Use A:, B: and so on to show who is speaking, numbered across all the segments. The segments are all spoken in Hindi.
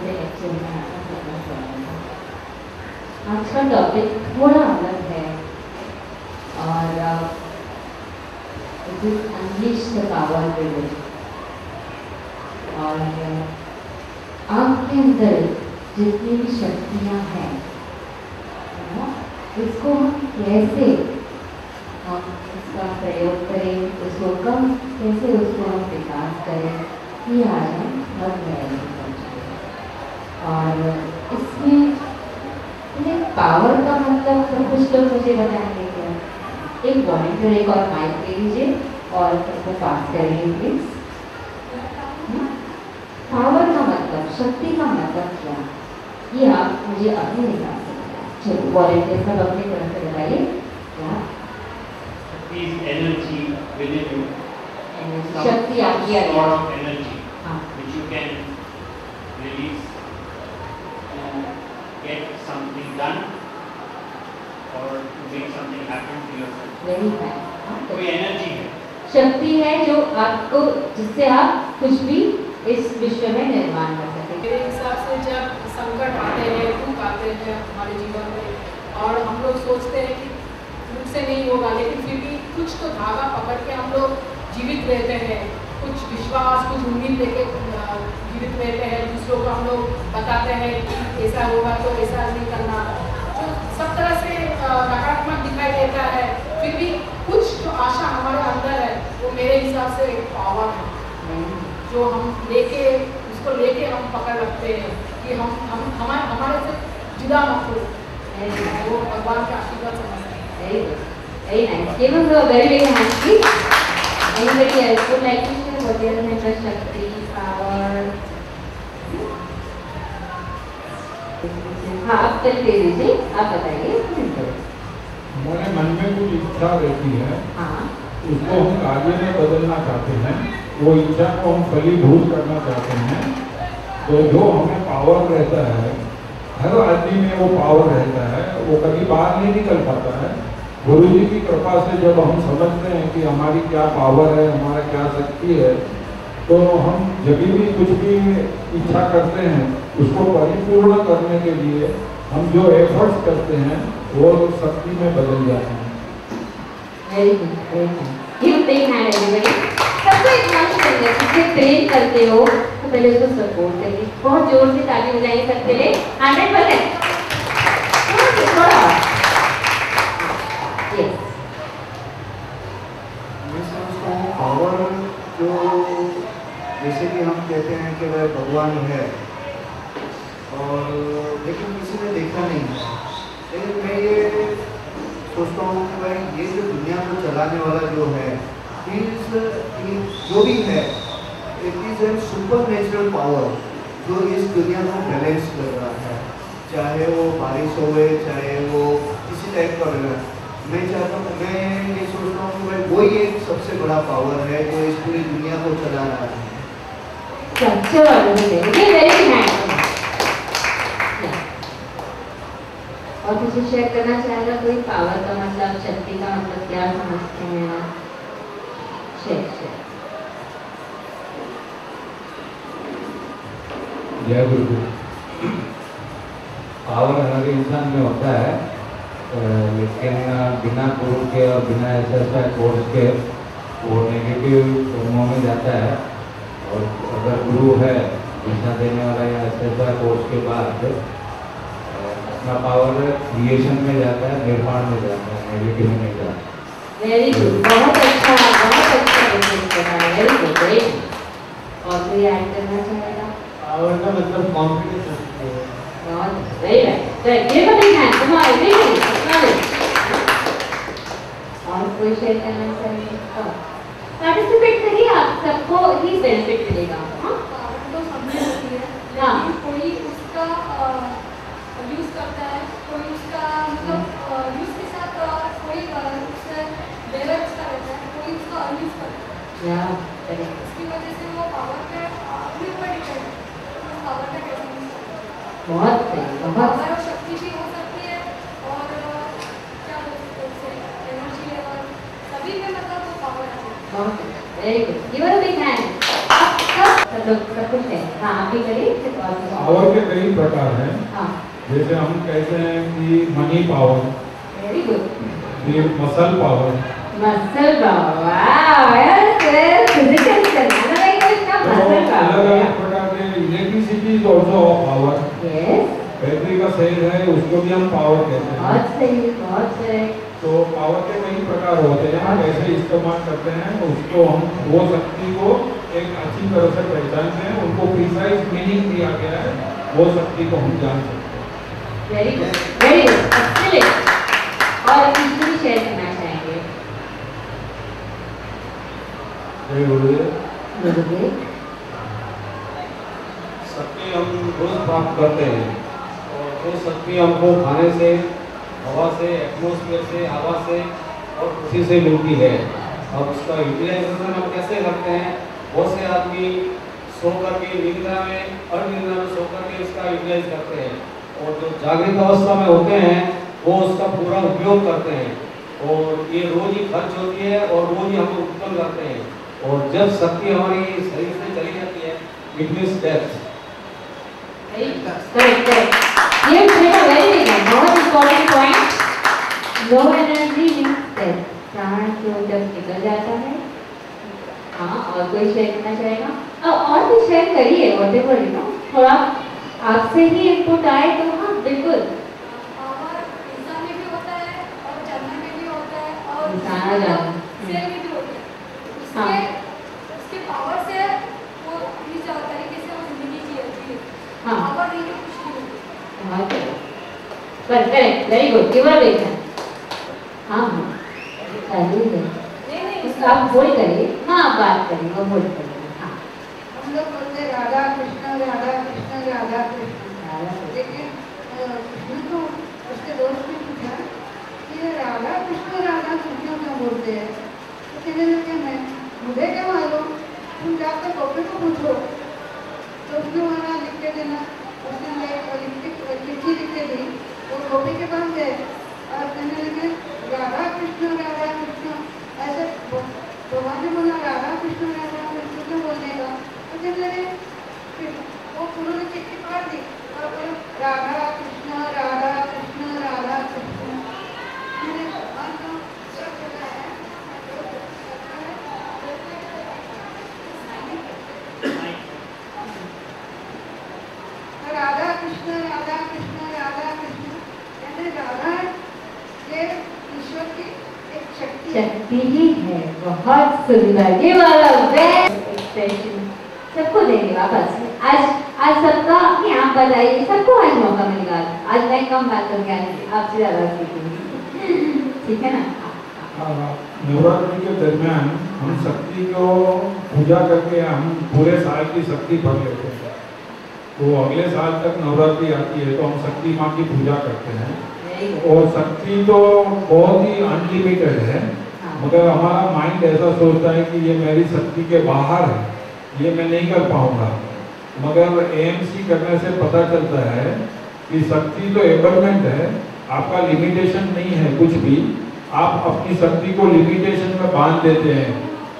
A: से लेक्चर में आपका करना चाहूँगा। आज का टॉपिक थोड़ा अलग है और it is unleash the power within. और आपके अंदर जितनी भी शक्तियाँ हैं इसको हम कैसे इसका प्रयोग करें, उसको कम कैसे उसको हम विकास करें, ये आज हम बहुत गहराई में समझेंगे। और इसमें पावर का मतलब तो कुछ लोग मुझे बताएंगे क्या। एक वॉलंटियर एक और माइक ले लीजिए और उसको पास करेंगे प्लीज। पावर का मतलब, शक्ति का मतलब क्या, ये आप मुझे अपने हिसाब से बताएं। चलो वॉलंटियर सब अपनी तरफ से बताइए क्या
B: is energy within you.
A: शक्ति आपकी
B: sort of energy
A: हाँ
B: which you can release to get something done or to make something happen to yourself.
A: Very nice.
B: कोई एनर्जी है,
A: शक्ति है जो आपको, जिससे आप कुछ भी इस विश्व में निर्माण कर सकें।
C: मेरे हिसाब से जब संकट आते हैं, दुख आते हैं हमारे जीवन में और हम लोग सोचते हैं कि मुझसे नहीं होगा, लेकिन फिर भी कुछ तो धागा पकड़ के हम लोग जीवित रहते हैं, कुछ विश्वास, कुछ उम्मीद लेके जीवित रहते हैं। दूसरों को हम लोग बताते हैं कि ऐसा होगा तो ऐसा नहीं करना, जो सब तरह से नकारात्मक दिखाई देता है, फिर भी कुछ जो आशा हमारे अंदर है वो मेरे हिसाब से एक पावर है जो हम लेके, उसको लेके हम पकड़ रखते हैं कि हम हमारे से जुदा मत हो, वो भगवान के आशीर्वाद समझते हैं।
A: Very good, very nice. Give us a very big hand, please. Anybody else would like to share what their mental shakti, power? हाँ आप चल ले लीजिए, आप बताइए।
D: हमारे मन में कुछ इच्छा रहती है,
A: हाँ
D: उसको हम कार्य में बदलना चाहते हैं, वो इच्छा को हम फलीभूत करना चाहते हैं। तो जो हमें पावर रहता है, हर आदमी में वो पावर रहता है, वो कभी बाहर नहीं निकल पाता है। गुरु जी की कृपा से जब हम समझते हैं कि हमारी क्या पावर है, हमारा क्या शक्ति है, तो हम जब भी कुछ भी इच्छा करते हैं उसको परिपूर्ण करने के लिए हम जो एफर्ट्स करते हैं वो शक्ति में बदल जाते हैं।
A: Very good, very good. Give big hand everybody. सबको एक बात करिए, जिसे प्रेम करते हो तो पहले उसको सपोर्ट करिए, बहुत जोर से ताली बजाइए सबके लिए 100%। थोड़ा यस।
E: मैं समझता हूँ पावर जो, जैसे कि हम कहते हैं कि वह भगवान है और लेकिन किसी ने देखा नहीं है, लेकिन मैं ये सोचता हूँ कि भाई ये जो दुनिया को चलाने वाला जो है, जो भी है, it is a super natural power जो इस दुनिया को बैलेंस कर रहा है, चाहे वो बारिश होवे, चाहे वो किसी टाइप का रहे। मैं चाहता हूँ, मैं ये सोचता हूँ कि भाई वही एक सबसे बड़ा पावर है जो इस पूरी दुनिया को चला रहा है।
A: और कुछ शेयर करना चाहेगा कोई? पावर का मतलब, शक्ति का मतलब क्या समझते हैं? शेयर।
D: जय गुरु। पावर हर इंसान में होता है, लेकिन बिना गुरु के और बिना SSI कोर्स के वो नेगेटिव कर्मों में जाता है। और अगर गुरु है दिशा देने वाला या SSI कोर्स के बाद अपना पावर क्रिएशन में जाता है, निर्माण में जाता है, नेगेटिव में नहीं जाता।
A: वेरी गुड, बहुत अच्छा वेरी गुड, वेरी गुड। और कोई ऐड करना चाहेगा?
E: पावर का मतलब कॉन्फिडेंस है।
A: बहुत very nice. Give a big hand, come on everybody. और कोई शेयर करना चाहेगा? पार्टिसिपेट करिए, आप सबको ही बेनिफिट मिलेगा। हाँ
C: तो समझ होती है, लेकिन कोई उसका यूज करता है, कोई उसका मतलब यूज के साथ कोई उससे बैलेंस का रहता है, कोई उसका अनयूज करता है। इसकी वजह से वो पावर पे अपने ऊपर डिपेंड है, पावर पे कैसे यूज करता है।
A: बहुत सही, बहुत
C: पावर और शक्ति भी हो सकती है और क्या बोलते हैं एनर्जी लेवल सभी में मतलब वो पावर है।
A: बहुत very good, give a big hand. सब लोग सब कुछ है। हाँ आप भी करिए।
D: पावर के कई प्रकार हैं।
A: हाँ,
D: जैसे हम कहते हैं कि मनी पावर,
A: वेरी गुड।
D: ये मसल पावर,
A: मसल पावर, वाह, यस, फिजिकल करना लाइक इसका
D: तो
A: मसल
D: अलग
A: पावर।
D: अलग प्रकार के electricity is also power.
A: Yes,
D: battery का सेल है, उसको भी हम पावर कहते हैं।
A: बहुत सही, बहुत सही।
D: तो पावर के कई प्रकार होते हैं, कैसे इस्तेमाल करते हैं उसको हम, वो शक्ति को एक अच्छी तरह से पहचानते हैं, उनको प्रिसाइज मीनिंग दिया गया है, वो शक्ति को हम जान सकते हैं।
A: Very good, very good, excellent. और किसी भी शेयर करना चाहेंगे?
F: जय गुरुदेव।
A: गुरुदेव,
F: शक्ति हम रोज प्राप्त करते हैं और वो शक्ति हमको खाने से, हवा से, एटमॉस्फेयर से, हवा से और पृथ्वी से मिलती है। अब उसका यूटिलाइजेशन हम कैसे करते हैं? बहुत से आदमी सो करके निद्रा में, अनिद्रा में सो करके इसका यूटिलाइज करते हैं, और जो जागृत अवस्था में होते हैं वो उसका पूरा उपयोग करते हैं, और ये रोज ही खर्च होती है और रोज ही हम उत्पन्न करते हैं। और जब शक्ति हमारी शरीर से चली जाती है, it means death.
A: Correct, correct. ये बेटा वेरी बिग है, बहुत important point. Low energy means death, प्राण जो जब निकल जाता है। हाँ, और कोई शेयर करना चाहेगा? और भी शेयर करिए, व्हाटएवर यू नो, थोड़ा आपसे ही इनपुट आए तो हाँ बिल्कुल।
G: और इंसान में भी होता है और जानवर में भी होता है और
A: इंसान और जानवर।
G: सेल में भी होता है।
A: हाँ।
G: उसके पावर से वो इस तरीके से वो जिंदगी जीती है।
A: हाँ।
G: पावर नहीं तो कुछ नहीं होती।
A: बहुत correct, very good, give a big hand. हाँ हाँ, चालू है।
G: नहीं
A: आप बोल करिए। हाँ, आप बात करिए, वो बोल करिए। हाँ,
G: हम लोग बोलते हैं राधा कृष्ण राधा कृष्ण राधा कृष्ण, लेकिन कृष्ण तो उसके दोस्त ने पूछा कि ये राधा कृष्ण क्यों बोलते हैं? तो कहने लगे मैं, मुझे क्या मालूम, तुम जाकर गोपी को पूछो। तो उसने वहाँ लिख के देना, उसने चिट्ठी लिख के दी, वो गोपी के पास गए और कहने लगे राधा कृष्ण ऐसे। भगवान ने बोला राधा कृष्ण क्यों बोलने का? तो कहने लगे वो उन्होंने चिट्ठी पढ़ दी और बोले राधा कृष्ण राधा कृष्ण राधा कृष्ण। मैंने भगवान को सब बोला है, राधा कृष्ण राधा कृष्ण राधा कृष्ण, यानी राधा ये ईश्वर की एक शक्ति है।
A: शक्ति ही है। बहुत सुंदर, ये वाला बेस्ट एक्सप्रेशन सबको देंगे वापस। आज सबका अपने आप बताइए, सबको आज मौका मिलेगा। आज मैं कम बात करके आपसे ज़्यादा सीखूंगी, ठीक है ना?
D: नवरात्रि के दरमियान हम शक्ति को पूजा करके हम पूरे साल की शक्ति भर लेते हैं। तो अगले साल तक नवरात्रि आती है तो हम शक्ति माँ की पूजा करते हैं। और शक्ति तो बहुत ही अनलिमिटेड है, मगर हमारा माइंड ऐसा सोचता है कि ये मेरी शक्ति के बाहर है, ये मैं नहीं कर पाऊंगा। मगर एएमसी करने से पता चलता है कि शक्ति तो एबंडेंट है, आपका लिमिटेशन नहीं है कुछ भी। आप अपनी शक्ति को लिमिटेशन में बांध देते हैं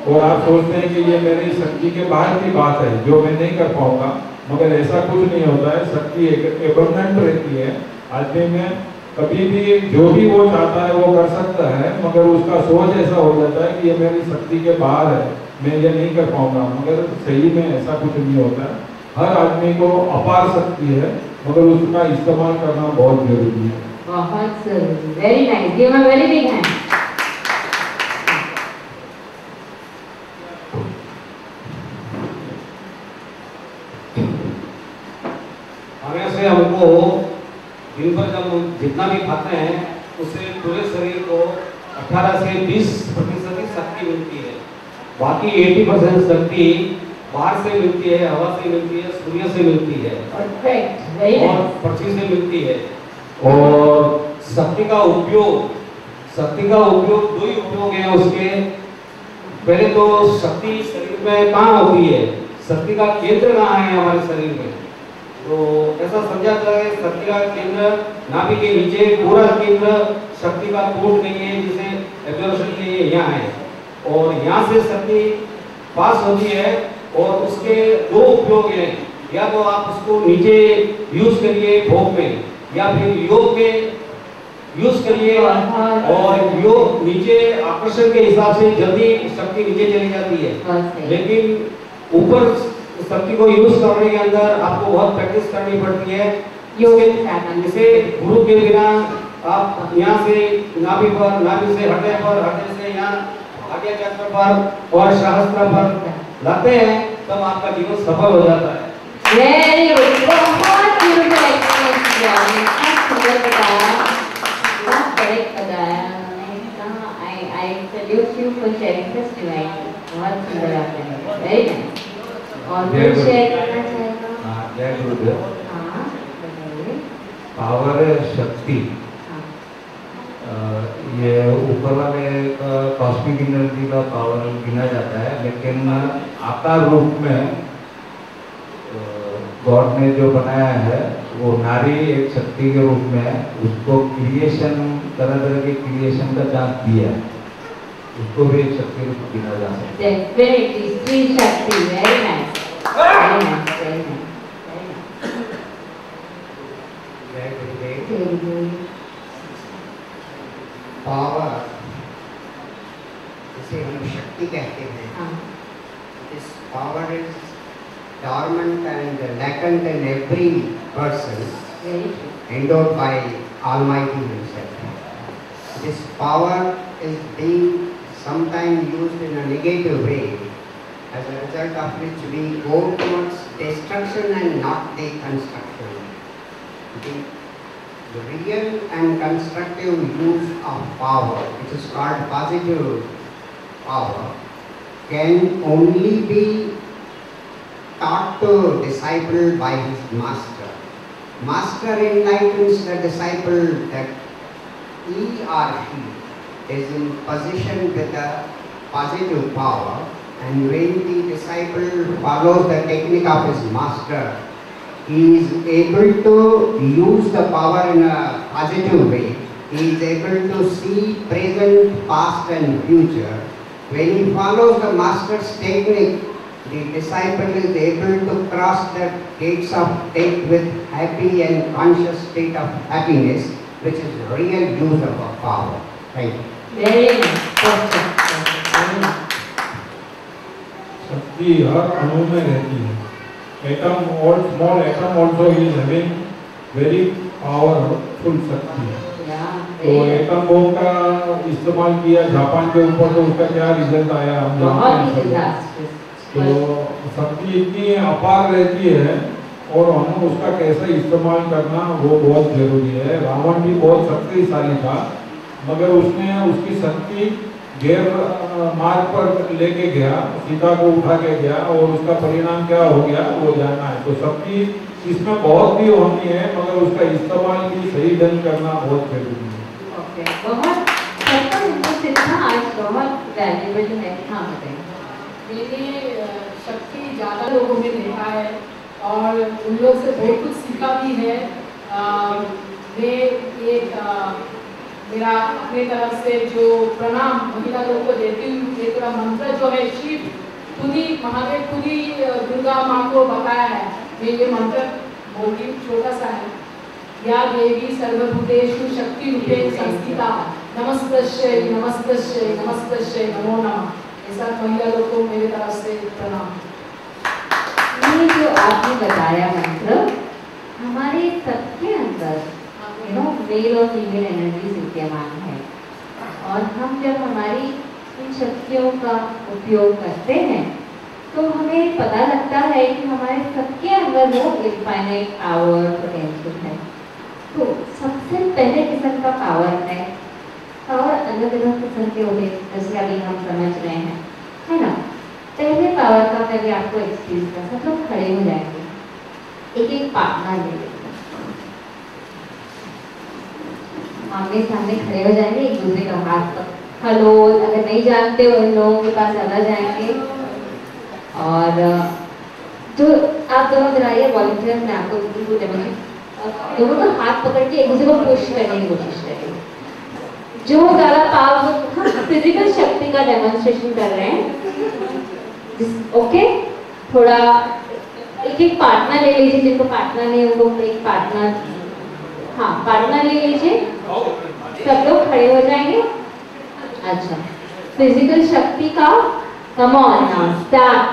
D: और आप सोचते हैं कि ये मेरी शक्ति के बाहर की बात है जो मैं नहीं कर पाऊंगा, मगर ऐसा कुछ नहीं होता है। शक्ति एबंडेंट रहती है आदमी में, कभी भी जो भी वो चाहता है वो कर सकता है, मगर उसका सोच ऐसा हो जाता है कि ये मेरी शक्ति के बाहर है, मैं ये नहीं कर पाऊंगा। मगर सही में ऐसा कुछ नहीं होता है। हर आदमी को अपार शक्ति है, मगर उसका इस्तेमाल करना बहुत जरूरी है।
A: बहुत जरूरी, very nice, give a very big hand.
F: खाने से हमको दिन भर जब हम जितना भी खाते हैं उससे पूरे शरीर को 18 से 20% की शक्ति मिलती है। बाकी 80% शक्ति बाहर से मिलती है, हवा से मिलती है, सूर्य से मिलती है
A: परफेक्ट, वेरी
F: और
A: नाइस।
F: पृथ्वी से मिलती है। और शक्ति का उपयोग दो ही उपयोग है उसके। पहले तो शक्ति शरीर में कहाँ होती है, शक्ति का केंद्र कहाँ है हमारे शरीर में? तो ऐसा समझा जाता है शक्ति का केंद्र नाभि के नीचे, पूरा केंद्र शक्ति का कूट नहीं है जिसे एब्जॉर्प्शन के लिए यहाँ है, और यहाँ से शक्ति पास होती है। और उसके दो उपयोग हैं, या तो आप उसको नीचे यूज करिए भोग में, या फिर योग में यूज करिए। और योग नीचे आकर्षण के हिसाब से जल्दी शक्ति नीचे चली जाती है, लेकिन ऊपर शक्ति को यूज करने के अंदर आपको बहुत प्रैक्टिस करनी पड़ती है। जैसे गुरु के बिना आप यहाँ से नाभि पर, नाभि से हृदय पर, हृदय से यहाँ आज्ञा चक्र पर और सहस्त्र पर लाते हैं, तब आपका जीवन सफल हो जाता है।
A: वेरी गुड, बहुत ब्यूटीफुल एक्सपीरियंस किया आपने, बहुत सुंदर बताया, बहुत करेक्ट बताया। आई salute you for sharing this divine, बहुत सुंदर आपने, वेरी नाइस। और कुछ शेयर करना चाहेगा?
D: हाँ, जय गुरुदेव।
A: हाँ बताइए।
D: पावर शक्ति, ये ऊपर वाले का कॉस्मिक एनर्जी का पावर गिना जाता है, लेकिन आकार रूप में गॉड ने जो बनाया है वो नारी एक शक्ति के रूप में उसको क्रिएशन, तरह तरह के क्रिएशन का चांस दिया है, उसको भी एक शक्ति रूप गिना जा सकता है।
A: डेफिनेटली स्त्री शक्ति, very nice, very nice, very nice.
H: Power जिसे हम शक्ति कहते हैं, this power is dormant and latent in every person, endowed by Almighty Himself. This power is being sometimes used in a negative way, as a result of which we go towards destruction and not the construction. The real and constructive use of power, which is called positive power, can only be taught to disciple by his master. Master enlightens the disciple that he or she is in position with a positive power, and when the disciple follows the technique of his master, he is able to use the power in a positive way. He is able to see present, past and future. When he follows the master's technique, the disciple is able to cross the gates of death with happy and conscious state of happiness, which is the real use of our power. Thank you.
A: Very nice, perfect, very nice.
D: शक्ति हर अणु में रहती है। एटम और small atom also is having very powerful शक्ति। तो एटम बम का इस्तेमाल किया जापान के ऊपर, तो उसका क्या रिजल्ट आया हम जानते हैं। तो शक्ति इतनी अपार रहती है और हमें उसका कैसे इस्तेमाल करना वो बहुत जरूरी है। रावण भी बहुत शक्तिशाली था, मगर उसने उसकी शक्ति गैर मार्ग पर लेके गया, सीता को उठा के गया, और उसका परिणाम क्या हो गया वो जानना है। तो शक्ति इसमें बहुत भी होनी है, मगर उसका इस्तेमाल भी सही ढंग करना बहुत जरूरी है।
A: ओके, बहुत इंटरेस्टिंग था आज, बहुत वैल्यूएबल है। हाँ बताइए।
C: मैंने शक्ति ज़्यादा लोगों में देखा है और उन लोग से बहुत कुछ सीखा भी है। मैं एक मेरा अपने तरफ से जो प्रणाम महिला लोगों को देती हूँ, ये थोड़ा मंत्र जो है शिव खुदी महादेव खुदी दुर्गा माँ को बताया है। मैं ये मंत्र बोलती हूँ, छोटा सा है। या देवी सर्वभूतेषु शक्ति रूपेण संस्थिता नमस्तस्यै नमस्तस्यै नमस्तस्यै नमो नमः। ऐसा महिला लोग को मेरे तरफ से प्रणाम।
A: ये जो आपने बताया मंत्र हमारे सबके अंदर मेल और फीमेल एनर्जी विद्यमान है, और हम जब हमारी इन शक्तियों का उपयोग करते हैं तो हमें पता लगता है कि हमारे सबके अंदर वो इनफाइनाइट पावर पोटेंशियल है। तो सबसे पहले किस्म का पावर है, पावर अलग अलग किस्म के होते हैं, जैसे अभी हम समझ रहे हैं, है ना। पहले पावर का पहले आपको एक्सपीरियंस कर, सब लोग खड़े हो जाएंगे, एक एक पार्टनर ले लेंगे, आमने सामने खड़े हो जाएंगे, एक दूसरे का हाथ हेलो, अगर नहीं जानते हो उन लोगों के पास चला जाएंगे। और जो आप दोनों कराइए वॉलंटियर में आपको बिल्कुल दोनों का हाथ पकड़ के एक दूसरे को पुश करने की कोशिश करेंगे। जो ज़्यादा पावरफुल, हम फिजिकल शक्ति का डेमोन्स्ट्रेशन कर रहे हैं। ओके, थोड़ा एक एक पार्टनर ले लीजिए, जिनको पार्टनर नहीं उनको एक पार्टनर, हाँ पार्टनर ले लीजिए, सब लोग खड़े हो जाएंगे। अच्छा, फिजिकल शक्ति का come on now start,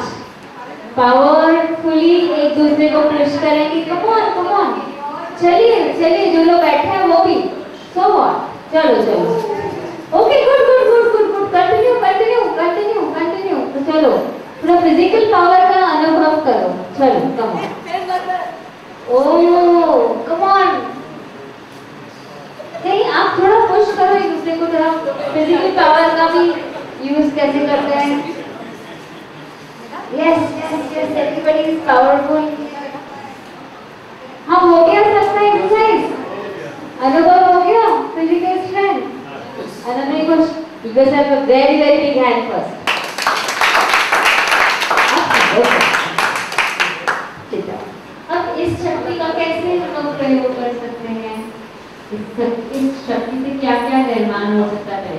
A: powerfully एक दूसरे को पुश करेंगे, कम ऑन चलिए चलिए, जो लोग बैठे हैं वो भी, सो व्हाट, चलो चलो, okay good good good good good, continue continue continue continue, तो चलो पूरा फिजिकल पावर का अनुभव करो, चलो come on, oh come on, नहीं आप थोड़ा पुश करो एक दूसरे को, थोड़ा फिजिकल पावर का भी यूज कैसे करते हैं। Yes yes yes, everybody is powerful. हाँ हो गया सबका एक्सरसाइज, अनुभव हो गया, physical strength. Another question, you guys have a very big hand first. अब इस शक्ति का कैसे हम लोग प्रयोग कर सकते हैं, इस शक्ति से क्या क्या निर्माण हो सकता है।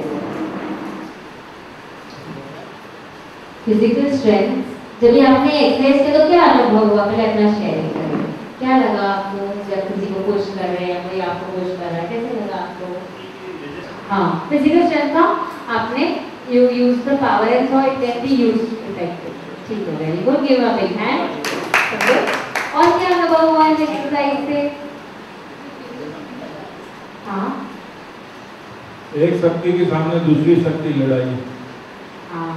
A: फिजिकल स्ट्रेंथ, जब भी आपने एक्सरसाइज किया तो क्या अनुभव हुआ, पहले अपना शेयरिंग करें, क्या लगा आपको जब किसी को पुश कर रहे हैं, कोई आपको पुश कर रहा है, कैसे लगा आपको। हाँ, फिजिकल स्ट्रेंथ का आपने you use the power and so it can be used effectively, ठीक है, very good, give a big hand. और क्या अनुभव हुआ इस एक्सरसाइज से। हाँ,
D: एक शक्ति के सामने दूसरी शक्ति लड़ाई।
A: हाँ,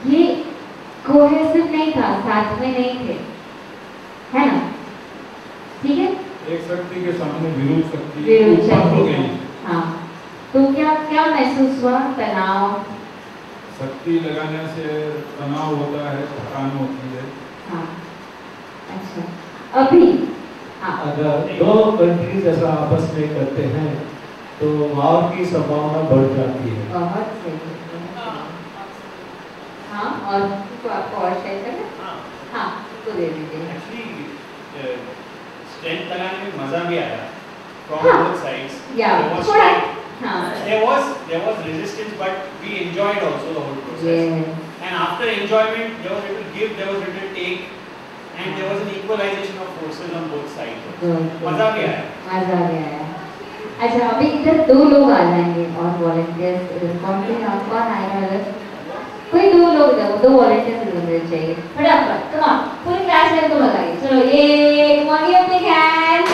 A: ये कोहेसिव नहीं था, साथ में नहीं थे, है ना, ठीक है।
D: एक शक्ति के सामने विरोध शक्ति उत्पन्न हो गई।
A: हाँ, तो क्या क्या महसूस हुआ, तनाव।
D: शक्ति लगाने से तनाव होता है, थकान होती है।
A: हाँ, अच्छा, अभी हाँ,
F: अगर दो कंट्रीज ऐसा आपस में करते हैं तो वॉर की संभावना बढ़ जाती है।
A: बहुत सही। हाँ, और तो आपको और शेयर करना। हाँ, तो दे दीजिए।
B: एक्चुअली स्ट्रेंथ लगाने में मजा भी आया from
A: हाँ,
B: both sides.
A: या
B: There was
A: थोड़ा,
B: strength.
A: हाँ,
B: There was resistance, but we enjoyed also the whole process.
A: yes.
B: And after enjoyment, there was little give, there was little take, and there was an equalization of forces on both sides. मजा भी आया।
A: मजा भी आया। अच्छा, अभी इधर दो लोग आ जाएंगे और वॉलंटियर्स, कौन आएगा इधर, कोई दो लोग इधर, दो वॉलंटियर्स इधर चाहिए, फटाफट, कम ऑन, पूरी क्लास में तो लगाइए, चलो ये come on, give big hand.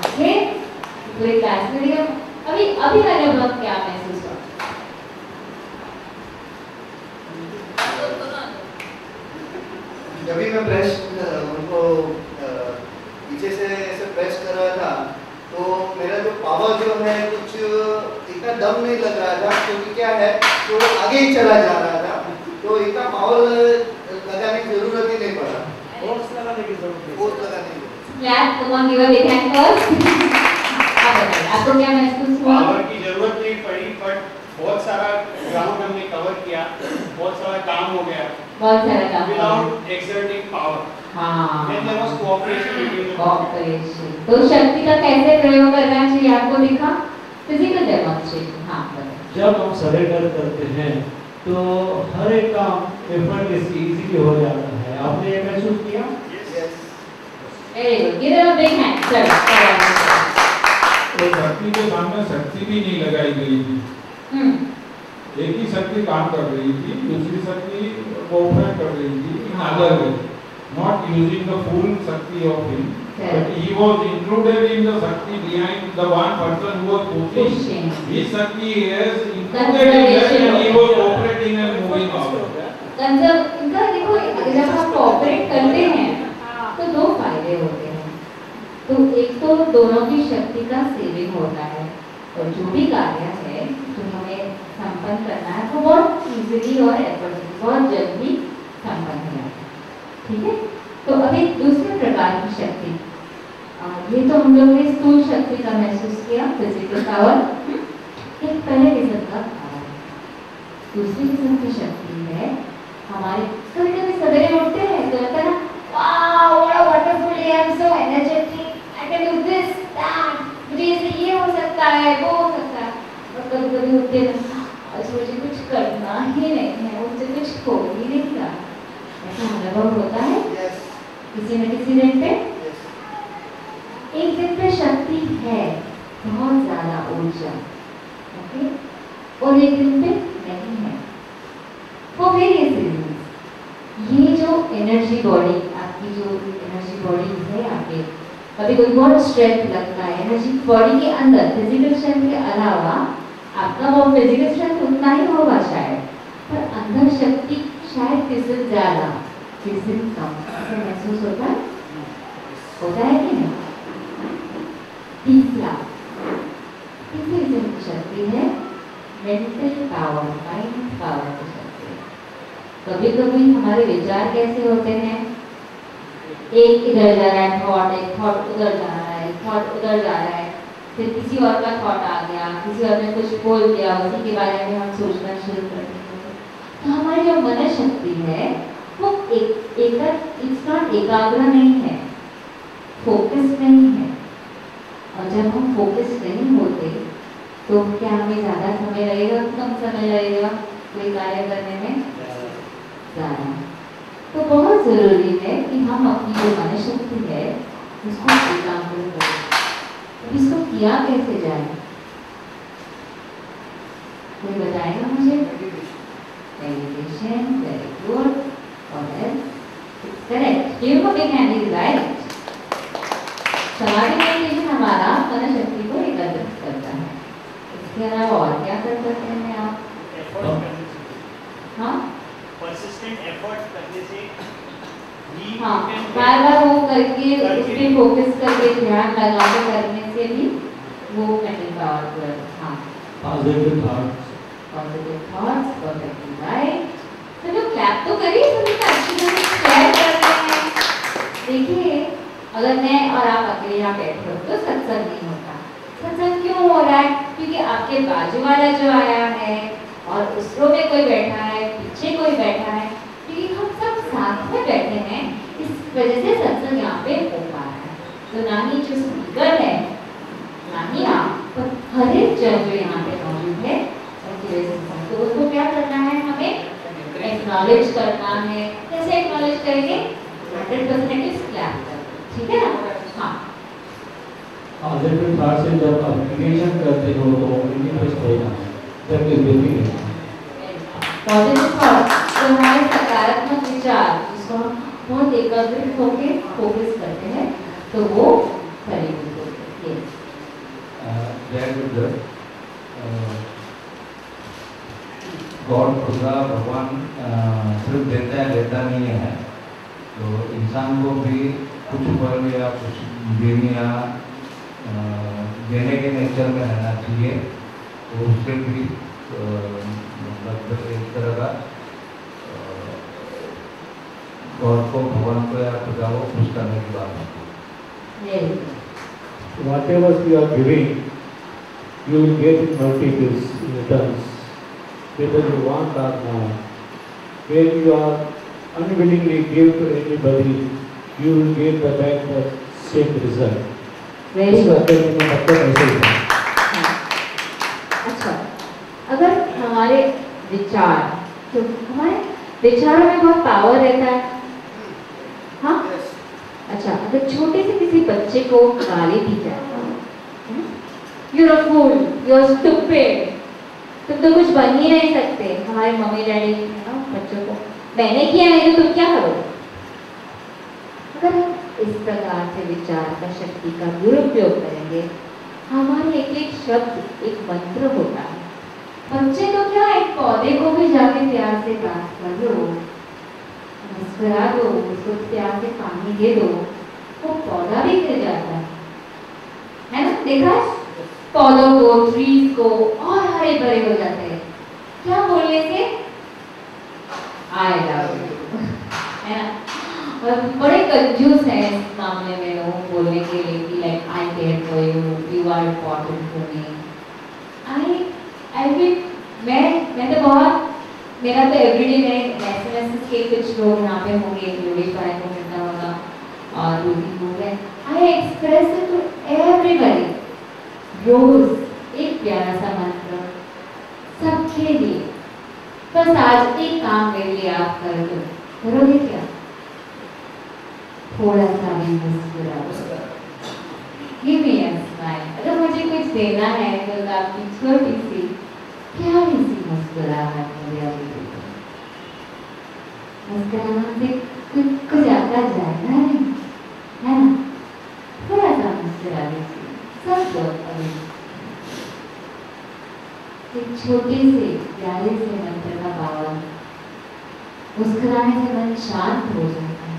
A: Okay, पूरी क्लास में दिया। अभी अभी अनुभव क्या महसूस हुआ।
E: जब भी मैं प्रेस उनको पीछे से ऐसे प्रेस कर रहा था तो मेरा जो पावर जो है कुछ इतना दम नहीं लग रहा था, क्योंकि क्या है तो आगे ही चला जा रहा था, तो इतना पावर लगाने की जरूरत ही नहीं पड़ा। फोर्स लगाने की जरूरत नहीं, फोर्स लगाने की।
A: Clap, come on, give a big hand first. आप बताइए, आपको क्या महसूस हुआ।
B: पावर की जरूरत नहीं पड़ी, बट बहुत सारा ग्राउंड हमने कवर किया, बहुत सारा काम हो गया,
A: बहुत सारा काम
B: without exerting power.
A: हाँ,
B: Then there was cooperation between the
A: cooperation. तो शक्ति का कैसे प्रयोग करना चाहिए आपको दिखा, फिजिकल डेमोन्स्ट्रेशन। हाँ, बताइए।
F: जब हम सरेंडर करते हैं तो हर एक काम एफर्ट इजीली हो जाता है। आपने ये महसूस किया?
A: Very good, give a big hand. चलो,
D: तो शक्ति के सामने शक्ति भी नहीं लगाई गई थी, एक ही शक्ति काम कर रही थी, दूसरी शक्ति कोऑपरेट कर रही थी in other way, not using the full shakti of him, but he was included in the shakti behind the one person who was pushing. His shakti is included in that and he was cooperating and moving out.
A: इनका देखो, जब हम कोऑपरेट करते हैं तो दो फायदे होते हैं। तो एक तो दोनों की शक्ति का सेविंग होता है, और जो भी कार्य है जो हमें संपन्न करना है वो बहुत इजीली और एफर्टली, बहुत जल्दी संपन्न हो जाता है, ठीक है। तो अभी दूसरे प्रकार की शक्ति, ये तो हम लोग ने स्थूल शक्ति का महसूस किया, फिजिकल पावर। एक पहले किस्म का पावर, दूसरी किस्म की शक्ति है हमारे, कभी कभी सवेरे उठते हैं तो लगता है ना, wow what a wonderful day, I am so energetic, I can do this that, मुझे ये हो सकता है, वो हो सकता है। और कभी कभी उठते हैं आज मुझे कुछ करना ही नहीं है, मुझे कुछ हो ही नहीं रहा, किसी न किसी दिन पे एक दिन पे शक्ति है, बहुत ज्यादा ऊर्जा, ओके, और एक दिन पे नहीं है। वो वेरियस रीजंस। ये जो एनर्जी बॉडी, आपकी जो एनर्जी बॉडी है आपके, कभी कोई बहुत स्ट्रेंथ लगता है एनर्जी बॉडी के अंदर, फिजिकल स्ट्रेंथ के अलावा आपका वो फिजिकल स्ट्रेंथ उतना ही होगा शायद, पर अंदर शक्ति शायद किस दिन ज्यादा किस दिन कम, ऐसा महसूस होता है कि नहीं? तीसरी किस्म की शक्ति है मेंटल पावर, माइंड पावर की शक्ति। कभी कभी हमारे विचार कैसे होते हैं, एक इधर जा रहा है थॉट, एक थॉट उधर जा रहा है, एक थॉट उधर जा रहा है, फिर किसी और का थॉट आ गया, किसी और ने कुछ बोल दिया, उसी के बारे में हम सोचना शुरू कर देते। तो हमारी जो मन शक्ति है वो इट्स नॉट एकाग्र नहीं है, फोकस नहीं है। और जब हम फोकस नहीं होते तो क्या हमें ज़्यादा समय लगेगा, कम समय लगेगा कोई कार्य करने में? ज़्यादा। तो बहुत ज़रूरी है कि हम अपनी जो मन शक्ति है उसको एकाग्र करें। तो इसको किया कैसे जाए, कोई बताएगा मुझे? मेडिटेशन, वेरी गुड, और correct, give a big hand, is right. समाधि मेडिटेशन हमारा मन शक्ति को एकत्रित करता है। इसके अलावा और क्या कर सकते हैं आप? हाँ,
B: परसिस्टेंट एफर्ट करने से ही
A: हाँ, बार बार वो करके उस पे फोकस करके ध्यान लगा के करने से भी वो मेंटल पावर को, हाँ,
F: पॉजिटिव थॉट्स,
A: परफेक्टली राइट। तो जो क्लैप तो करिए, सभी का अच्छी तरह शेयर करते हैं। देखिए, अगर मैं और आप अकेले यहाँ बैठे हो तो सत्संग नहीं होता। सत्संग क्यों हो रहा है? क्योंकि आपके बाजू वाला जो आया है और उस रो में कोई बैठा है, पीछे कोई बैठा है, क्योंकि हम सब साथ में बैठे हैं, इस वजह से सत्संग यहाँ पे हो पा रहा है। तो ना ही जो स्पीकर है, ना ही आप, पर हर एक जन जो यहाँ पे मौजूद है उनकी वजह से, तो उसको क्या करना है, हमें एक्नॉलेज करना है। कैसे एक्नॉलेज करेंगे? 100% क्लैप, ठीक है ना? हाँ,
F: पॉजिटिव थॉट से जब अप्लीकेशन करते हो तो इंटरेस्ट होगा, जब बिल्कुल
A: पॉजिटिव थॉट तो हमारे सकारात्मक विचार जिसको हम बहुत एकाग्रित होकर फोकस करते हैं, तो वो करेंगे।
I: गॉड खुदा भगवान सिर्फ देता है, लेता नहीं है। तो इंसान को भी कुछ फल या कुछ देने या देने के नेचर में रहना चाहिए। तो उससे भी मतलब एक तरह का गॉड को, भगवान को या खुदा को खुश करने की बात है।
D: Whatever you are giving, you will get in multiples in returns, whether you want or not. When you are unwillingly give to anybody, you will get the back the same result.
A: Very good.
D: हाँ।
A: अच्छा, अगर हमारे विचार, तो हमारे विचारों में बहुत पावर रहता है, हाँ? अच्छा, अगर छोटे से किसी बच्चे को गाली दी जाए, you're a fool, you're stupid, तुम तो कुछ बन ही नहीं सकते, हमारे मम्मी डैडी बच्चों को, मैंने किया नहीं तो तुम क्या करोगे? अगर हम इस प्रकार से विचार का, शक्ति का दुरुपयोग करेंगे, हमारे एक एक शब्द एक मंत्र होता है। बच्चे तो क्या, एक पौधे को भी जाके प्यार से बात कर दो, मुस्कुरा दो, उसको प्यार से पानी दे दो, वो पौधा भी गिर जाता है ना? देखा है पौधों को, ट्रीज को, और हरे भरे हो जाते हैं, क्या बोलने से? आई लव यू, है ना? और बड़े कंजूस हैं इस मामले में लोग बोलने के लिए कि like I care for you, you are important for me. मैं तो बहुत, मेरा तो एवरीडे में SMS के कुछ लोग यहाँ पे होंगे, लोडेज भाई को मिलता होगा और दूसरी हो गए, I express it to everybody, रोज एक प्यारा सा मंत्र सबके लिए। बस आज एक काम मेरे लिए आप कर दो, करोगे क्या? थोड़ा सा भी मुस्कुरा दो। Give me a smile. अगर मुझे कुछ देना है तो आपकी छोटी सी प्यारी सी मुस्कुराहट मुझे अभी दे दो। मुस्कुराना से कुछ आता जाएगा नहीं, है ना? थोड़ा सा मुस्कुरा दीजिए, सब लोग अभी एक छोटे से प्यारे से मंत्र का पावर, मुस्कुराने से मन शांत हो जाता है।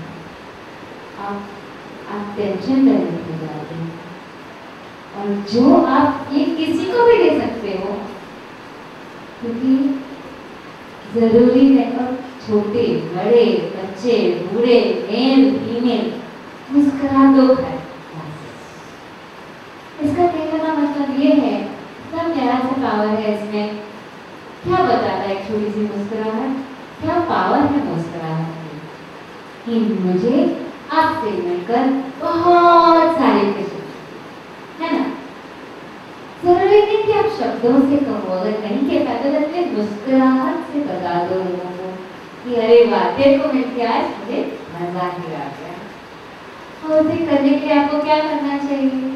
A: आप टेंशन में हो जाते हैं, और जो आप ये किसी को भी दे सकते हो, क्योंकि जरूरी है। और छोटे बड़े बच्चे बूढ़े मेल फीमेल मुस्कुरा दो है। इसका कहने का मतलब ये है, सब प्यारा सा पावर है इसमें। क्या बताता है एक छोटी सी मुस्कुराहट, क्या पावर है मुस्कुराहट में, कि मुझे आपसे मिलकर बहुत सारी खुशी, है ना? जरूरी नहीं कि आप शब्दों से कहो, अगर नहीं कह पाते तो अपने मुस्कुराहट से बता दो लोगों को कि अरे वाह, तेरे को मिलके आज मुझे मजा ही आ गया। और उसे करने के लिए आपको क्या करना चाहिए?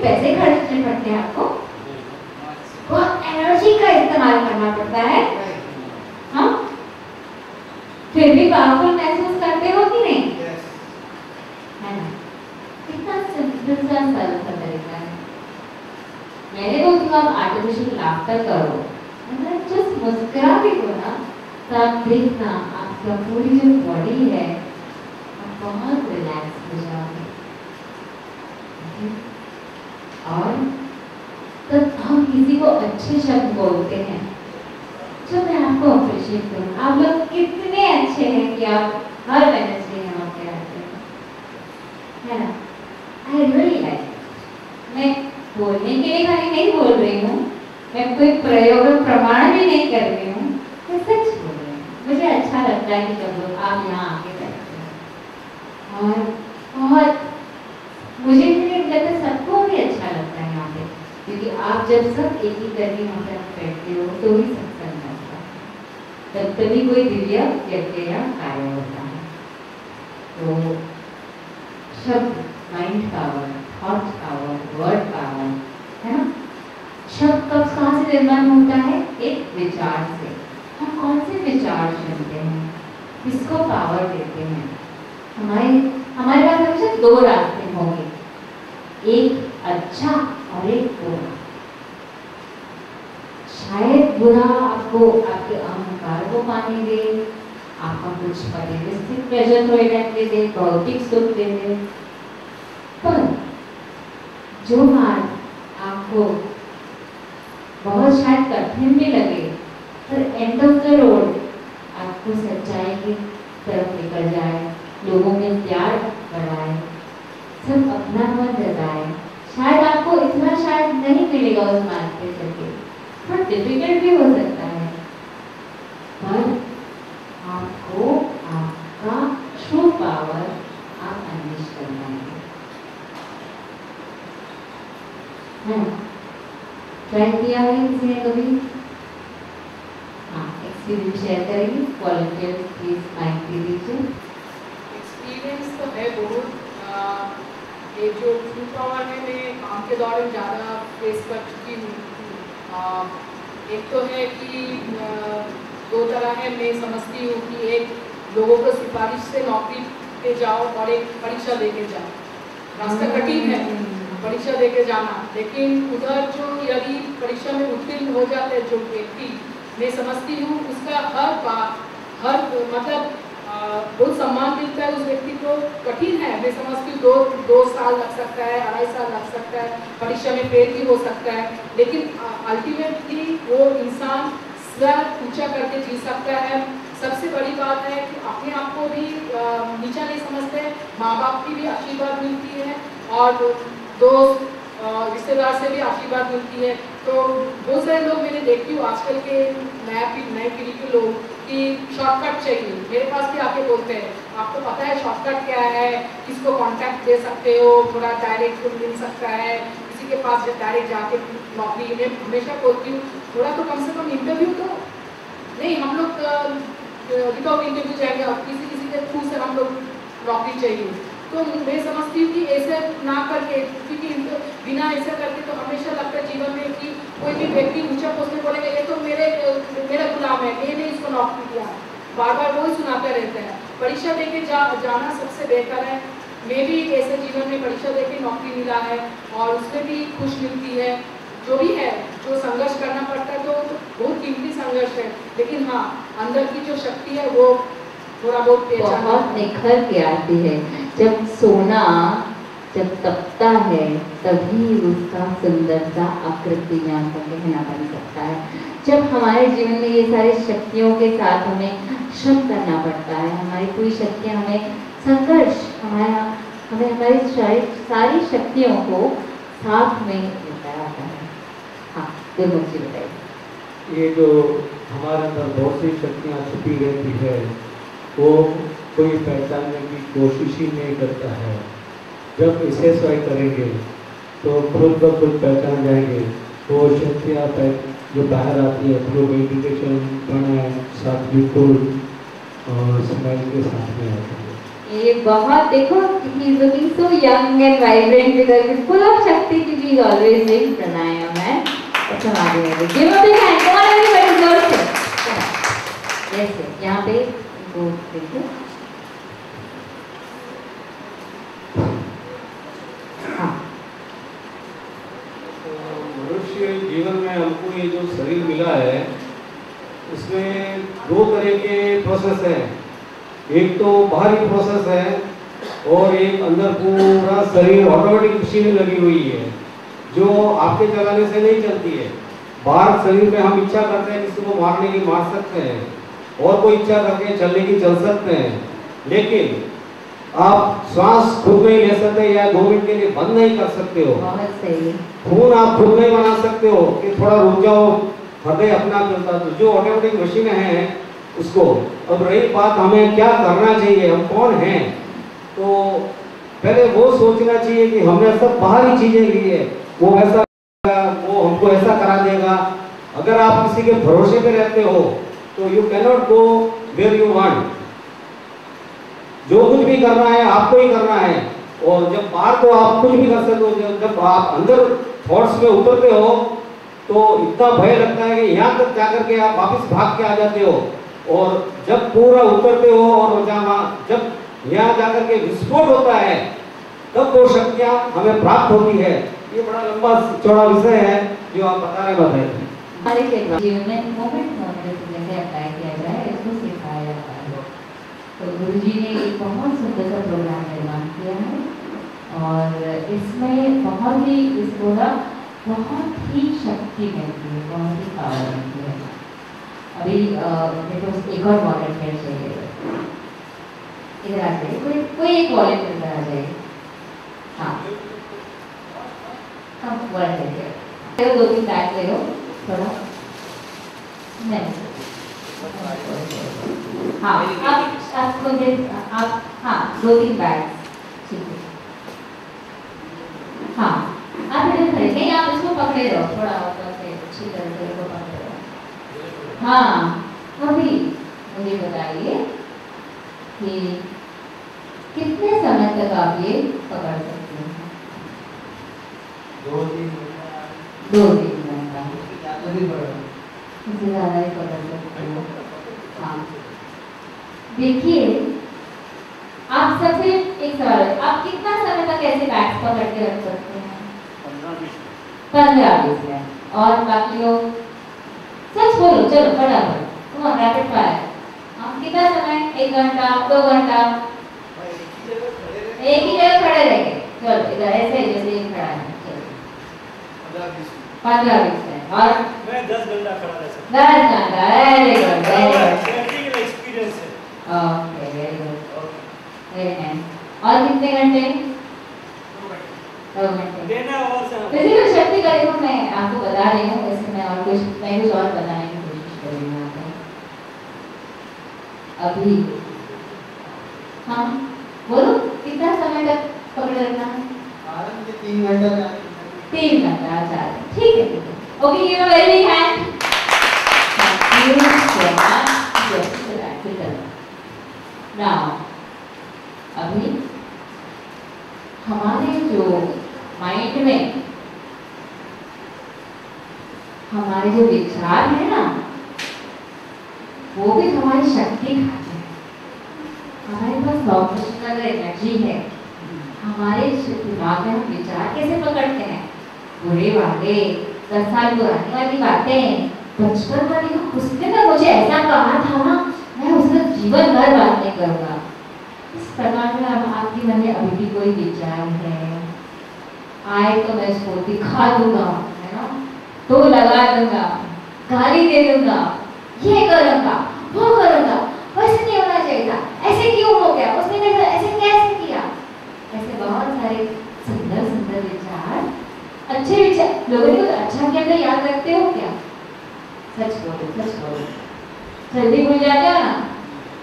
A: पैसे खर्चने पड़ते हैं आपको, बहुत एनर्जी का इस्तेमाल करना पड़ता है, हाँ? फिर भी पावरफुल महसूस करते हो कि नहीं? है ना? कितना सिंपल सा सरल सा तरीका है। मैंने बोलती हूँ आप आर्टिफिशियल लाफ्टर करो, मतलब जस्ट मुस्कुरा भी दो ना, तो आप देखना आपका पूरी जो बॉडी है आप बहुत रिलैक्स हो जाओगे। और तब हम किसी को अच्छे शब्द बोलते हैं, जो मैं आपको अप्रिशिएट करूँ, आप लोग कितने अच्छे हैं कि आप हर वेडनेसडे यहाँ पे आते हैं, है ना? I really like. मैं बोलने के लिए खाली नहीं बोल रही हूँ, मैं कोई प्रयोग प्रमाण भी नहीं कर रही हूँ, मैं सच बोल रही हूँ। मुझे अच्छा लगता है कि जब लोग आप यहाँ आके बैठते हैं, और बहुत मुझे नहीं लगता सबको भी अच्छा लगता है यहाँ पे, क्योंकि आप जब सब एक ही करके यहाँ पे बैठते हो तो ही सत्संग होता है, तब तभी कोई दिव्य यज्ञ या कार्य होता है। तो शब्द, mind power, thought power, word power, है ना? शब्द कब कहाँ से निर्माण होता है? एक विचार से। हम कौन से विचार चुनते हैं, किसको पावर देते हैं? हमारे पास हमेशा दो रास्ते होंगे, एक अच्छा और एक बुरा। शायद बुरा आपको आपके अहंकार को पाने दे, आपका कुछ मटेरियलिस्टिक प्लेजर थोड़े टाइम दे दे, भौतिक सुख दे दे, पर जो मार्ग आपको बहुत शायद कठिन भी लगे, पर एंड ऑफ द रोड आपको सच्चाई की तरफ लेकर जाए, लोगों में प्यार बढ़ाए, सब अपना मन जताए, शायद आपको इतना शायद नहीं मिलेगा उस मार्ग पे चलके, थोड़ा डिफिकल्ट भी हो सकता है, पर आपको आपका ट्रू पावर आप अनलिश करना है। ट्राई किया है किसी ने कभी? हाँ, एक्सपीरियंस शेयर करेंगे, वॉलंटियर प्लीज माइक दे दीजिए।
C: एक्सपीरियंस तो है बहुत। ये जो ट्रू पावर है मैं काम के दौरान ज़्यादा फेस कर चुकी हूँ। एक तो है कि दो तरह है, मैं समझती हूँ कि एक लोगों को सिफारिश से नौकरी पे जाओ और एक परीक्षा देके जाओ। रास्ता कठिन है परीक्षा देके जाना, लेकिन उधर जो यदि परीक्षा में उत्तीर्ण हो जाते हैं जो व्यक्ति, मैं समझती हूँ उसका हर मतलब बहुत सम्मान मिलता है उस व्यक्ति को। कठिन है, मैं समझती हूँ दो साल लग सकता है, 2.5 साल लग सकता है, परीक्षा में फेल भी हो सकता है, लेकिन अल्टीमेटली वो इंसान स्वर ऊंचा करके जी सकता है। सबसे बड़ी बात है कि अपने आप को भी नीचा नहीं समझते, माँ बाप की भी आशीर्वाद मिलती है और दोस्त रिश्तेदार से भी आशीर्वाद मिलती है। तो बहुत सारे लोग मैंने देखती हूँ आजकल के नए पीढ़ी के लोग कि शॉर्टकट चाहिए। मेरे पास भी आके बोलते हैं आपको पता है शॉर्टकट क्या है, किसको कांटेक्ट दे सकते हो, थोड़ा डायरेक्ट मिल सकता है, किसी के पास डायरेक्ट जाके नौकरी। मैं हमेशा बोलती हूँ थोड़ा तो कम से कम इंटरव्यू तो नहीं, हम लोग विदाउट इंटरव्यू जाएंगे और किसी के थ्रू से हम लोग नौकरी चाहिए। तो मैं समझती हूँ कि ऐसे ना करके, क्योंकि बिना ऐसा करके तो हमेशा लगता है जीवन में कि कोई भी व्यक्ति ऊंचा पोस्ट में बोलेगा ये तो मेरा गुलाम है, मैंने इसको नौकरी दिया, बार बार वो ही सुनाते रहते हैं। परीक्षा देके जाना सबसे बेहतर है। मैं भी ऐसे जीवन में परीक्षा देके नौकरी मिला है और उसमें भी खुश मिलती है। जो भी है, जो संघर्ष करना पड़ता है तो बहुत कीमती संघर्ष है, लेकिन हाँ अंदर की जो शक्ति है वो थोड़ा बहुत
A: निखर के आती है। जब सोना जब तपता है तभी उसका सुंदरता आकृतियां का गहना बन सकता है। जब हमारे जीवन में ये सारी शक्तियों के साथ हमें श्रम करना पड़ता है, हमारी पूरी शक्तियाँ, हमें संघर्ष, हमें हमारी सारी शक्तियों को साथ में लेकर आता है। हाँ, गुरमुख जी बताइए।
F: ये जो हमारे अंदर बहुत सी शक्तियाँ छुपी रहती है वो कोई पहचानने की कोशिश ही नहीं करता है। जब इसे स्वयं करेंगे तो खुद ब खुद पहचान जाएंगे। वो शक्तियाँ जो बाहर आती है थ्रू मेडिटेशन, प्राणायाम, साथ बिल्कुल स्माइल के साथ में आती है।
A: ये बहुत, देखो he is looking so young and vibrant because he's full of शक्ति, क्योंकि he is always doing प्राणायाम है। अच्छा हमारे यहाँ give up the hand, come on everybody, जोर से। जैसे यहाँ पे वो देखिए, हाँ।
F: मनुष्य जीवन में हमको ये जो शरीर मिला है उसमें दो तरह के प्रोसेस हैं। एक तो बाहरी प्रोसेस है और एक अंदर पूरा शरीर ऑटोमेटिक मशीन लगी हुई है जो आपके चलाने से नहीं चलती है। बाहर शरीर में हम इच्छा करते हैं किसी को मारने की मार सकते हैं और कोई इच्छा करके चलने की चल सकते हैं, लेकिन आप श्वास खुद नहीं ले सकते या 2 मिनट के लिए बंद नहीं कर सकते हो।
A: बहुत सही।
F: खून आप खुद नहीं बना सकते हो कि थोड़ा रुक जाओ हृदय अपना चलता। तो जो ऑटोमेटिक मशीन है उसको, अब रही बात हमें क्या करना चाहिए, हम कौन हैं, तो पहले वो सोचना चाहिए कि हमने सब बाहरी चीजें ली है, वो हमको ऐसा करा देगा। अगर आप किसी के भरोसे पे रहते हो तो you cannot go where you want. जो कुछ भी करना है आपको ही करना है, और जब बाहर तो आप कुछ भी कर सकते हो, जब आप अंदर थॉट्स में उतरते हो तो इतना भय लगता है कि यहाँ तक जाकर के आप वापस भाग के आ जाते हो, और जब पूरा उतरते हो और जब यहाँ जाकर के विस्फोट होता है तब वो शक्तियाँ हमें प्राप्त होती है। ये बड़ा लंबा चौड़ा विषय है जो आप बताइए।
A: हमारे जीवन में मोमेंट जैसे अप्लाई किया जाए इसको सिखाया जाता है। तो गुरुजी ने एक बहुत सुंदर सा प्रोग्राम निर्माण किया है और इसमें बहुत ही इसको ना बहुत ही शक्ति मिलती है, बहुत ही पावर मिलती है। अभी मेरे को एक और वॉलंटियर चाहिए, इधर आ जाइए, कोई एक वॉलंटियर इधर आ जाइए। हाँ हाँ, वॉलंटियर 2-3 बैग ले लो थोड़ा। नहीं, हाँ आप हाँ 2-3 बैग, ठीक है। हाँ आप इधर खड़े नहीं, आप इसको पकड़े रहो थोड़ा अच्छी तरह से इसको पकड़े रहो। हाँ, अभी मुझे बताइए कि कितने समय तक आप ये पकड़ सकते हैं? 2-3 घंटा, इससे ज़्यादा ही पकड़ सकते हो। हाँ, देखिए आप सबसे एक सवाल है, आप कितना समय तक ऐसे बैग्स पकड़ के रख सकते हैं? 15-20 मिनट। और बाकी लोग सच बोलो, चलो फटाफट, तुम रैपिड फायर। आप कितना समय? 1 घंटा, 2 घंटा? एक ही जगह खड़े रहेंगे। चलो इधर ऐसे जैसे ये खड़ा है, चलो 15-20 मिनट। और
J: मैं 10 घंटा खड़ा रह सकता हूँ।
A: 10 घंटा, वेरी गुड
J: प्रैक्टिकल एक्सपीरियंस है।
A: Okay, very good, very nice. और कितने घंटे? 2 घंटे। फिजिकल शक्ति का देखो मैं आपको बता रही हूँ, वैसे मैं कुछ और बताने की कोशिश कर रही हूँ आपको। अभी हाँ बोलो, कितना समय तक पकड़े रखना है?
H: 3 घंटा।
A: 3 घंटा, अच्छा ठीक है, ठीक है। Okay, give a very big hand. Thank you so much. Now अभी हमारे जो माइंड में हमारे जो विचार है ना, वो भी हमारी शक्ति खाते हैं। हमारे पास ऑपरेशनल एनर्जी है। हमारे दिमाग में हम विचार कैसे पकड़ते हैं? बुरे वाले, 10 साल पुरानी वाली बातें, बचपन वाली, उसने ना मुझे ऐसा कहा था ना, मैं उसका जीवन भर बात नहीं करूँगा। इस प्रकार में अब आपके मन में अभी भी कोई विचार है, आए तो मैं उसको दिखा दूंगा, है ना, तो लगा दूंगा, गाली दे दूंगा, ये करूंगा, वो करूंगा, वैसे नहीं होना चाहिए था, ऐसे क्यों हो गया, उसने ऐसे कैसे किया। ऐसे बहुत सारे सुंदर सुंदर विचार, अच्छे विचार, लोगों ने कुछ अच्छा किया तो याद रखते हो क्या? सच बोलो, सच बोलो। जल्दी भूल जाते हो ना,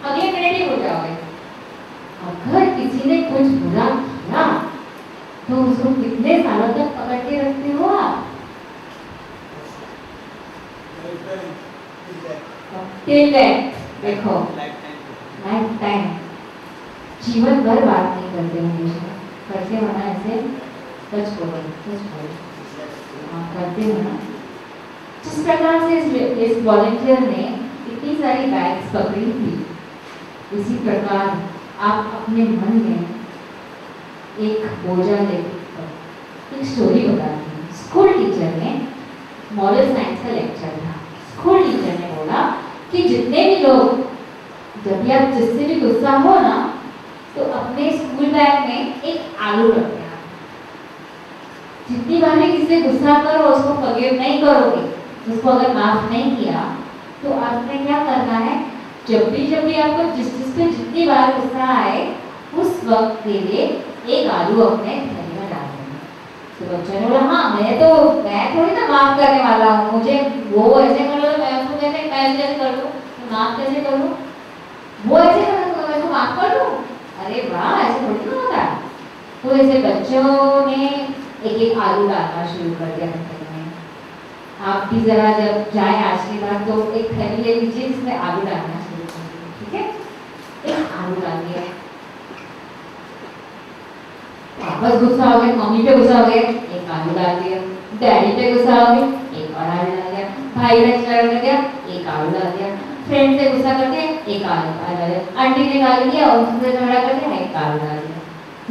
A: अगले मिनट ही भूल जाओगे। अगर किसी ने कुछ बुरा किया तो उसको कितने सालों तक पकड़ के रखते हो आप? टिल डेथ, देखो, लाइफ टाइम, जीवन भर बात नहीं करते हमेशा, करते हो ना ऐसे? सच बोलो, सच बोलो, करते हो ना? जिस प्रकार से इस वॉलंटियर ने इतनी सारी बैग्स पकड़ी थी, इसी प्रकार आप अपने मन में एक बोझा लेकर एक स्टोरी बताती हूँ। स्कूल टीचर ने, मॉरल साइंस का लेक्चर था, स्कूल टीचर ने बोला कि जितने भी लोग, जब भी आप जिससे भी गुस्सा हो ना, तो अपने स्कूल बैग में एक आलू रख देना। जितनी बार भी किसी से गुस्सा करो, उसको फॉरगिव नहीं करोगे, उसको अगर माफ नहीं किया, तो आपने क्या करना है, जब भी आपको जिस पे जितनी बार गुस्सा आए, उस वक्त के लिए एक आलू अपने थैली में डाल देना। तो बच्चों ने बोला, हाँ मैं थोड़ी ना माफ करने वाला हूँ, मुझे वो ऐसे कर लो, मैं उसको कैसे कर लूँ, माफ कैसे कर लूँ, वो ऐसे कर लो, मैं उसको माफ कर लूँ। अरे वाह, ऐसे थोड़ी ना होता। तो ऐसे बच्चों ने एक एक आलू डालना शुरू कर दिया थैली में। आप भी जरा जब जाए आज के बाद तो एक थैली ले लीजिए जिसमें आलू डालना शुरू कर दीजिए, ठीक है? एक आलू डाल दिया, वापस गुस्सा हो गए, मम्मी पे गुस्सा हो गए, एक आलू डाल दिया, डैडी पे गुस्सा हो गए, एक और आलू डाल दिया, भाई ने झगड़ा कर दिया, एक आलू डाल दिया, फ्रेंड से गुस्सा करके एक आलू डाल दिया, आंटी ने गाली दिया और उससे झगड़ा कर दिया, एक आलू डाल दिया।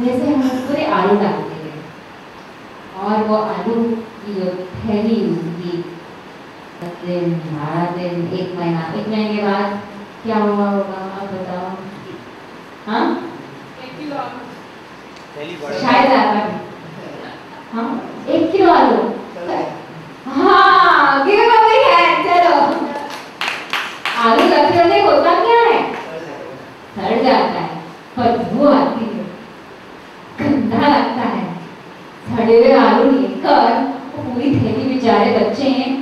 A: जैसे हम पूरे आलू डालते गए और वो आलू की जो थैली उसकी दिन, 12 दिन, 1 महीना, 1 महीने के बाद क्या हुआ होगा आप बताओ? हाँ,
C: 1 किलो आलू
A: शायद ज़्यादा, हाँ 1 किलो आलू, हाँ गिव अ बिग हैंड। चलो, आलू रखने होता क्या है? सड़ जाता है, बदबू आती है, गंदा लगता है। सड़े हुए आलू लेकर पूरी थैली, बेचारे बच्चे हैं,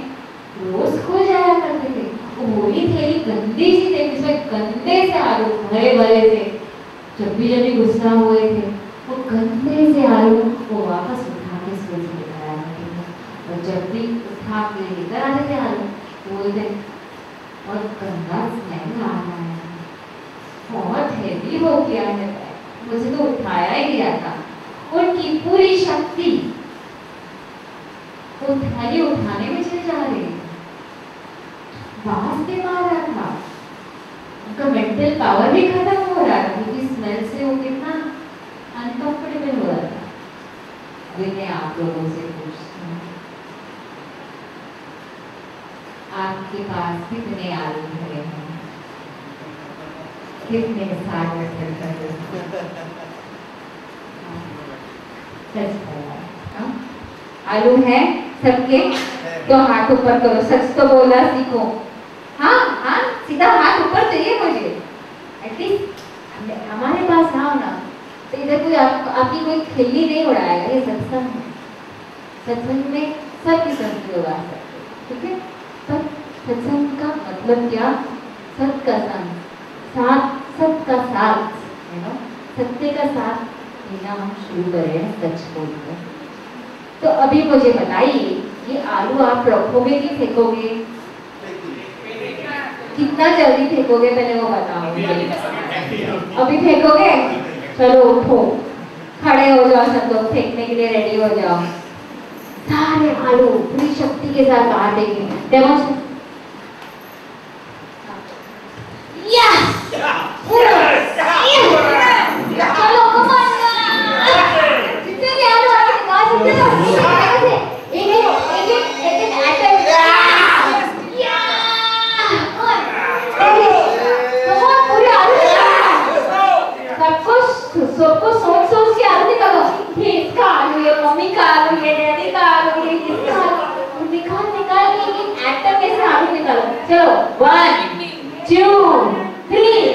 A: रोज स्कूल जाया करते थे, वो पूरी थैली गंदी सी थी, जिसमें गंदे से आलू भरे भरे थे। जब भी गुस्सा हुए थे, वो गंदे से आलू वो वापस उठा के स्कूल से लेकर आया करते थे। और जब भी उठा के लेकर आते थे आलू, बोलते और गंदा स्मेल आ रहा है, बहुत हेवी हो गया है, मुझे तो उठाया ही नहीं आता। उनकी पूरी शक्ति वो थैली उठाने में चले जा रही, बांस भी मार रहा था, उनका मेंटल पावर भी खत्म हो रहा था, क्योंकि स्मेल से वो कितना अनकंफर्टेबल हो रहा था। अभी मैं आप लोगों से पूछती हूँ, आपके पास कितने आलू भरे हैं? कितने सारे आलू है सबके? तो हाथ ऊपर करो, सच तो बोला सीखो। हाँ हाँ, सीधा हाथ ऊपर चाहिए मुझे। एटलीस्ट हमारे पास आओ ना, तो इधर कोई आपकी कोई खिल्ली नहीं उड़ाएगा। ये सत्संग है, सत्संग में सब किस्म के लोग आ सकते, ठीक है? पर सत्संग का मतलब क्या? सबका संग, साथ, सबका साथ, है ना? सत्य का साथ लेना हम शुरू करें सच बोलकर। तो अभी मुझे बताइए, ये आलू आप रखोगे कि फेंकोगे? कितना जल्दी फेंकोगे पहले वो बताओ। अभी फेंकोगे? चलो उठो, खड़े हो जाओ, सब लोग फेंकने के लिए रेडी हो जाओ। सारे आलू पूरी शक्ति के साथ बाहर देंगे। डेमोन्स्ट्रेट। यस चलो कम ऑन, जितने भी आलू आए निकाल सकते हो। एक एटम सबको सोच सोच के आलू निकालो। ये इसका आलू, ये मम्मी का आलू, ये डैडी का आलू, ये किसका आलू, निकाल निकाल के एक एटम में से आलू निकालो। चलो 1 2 3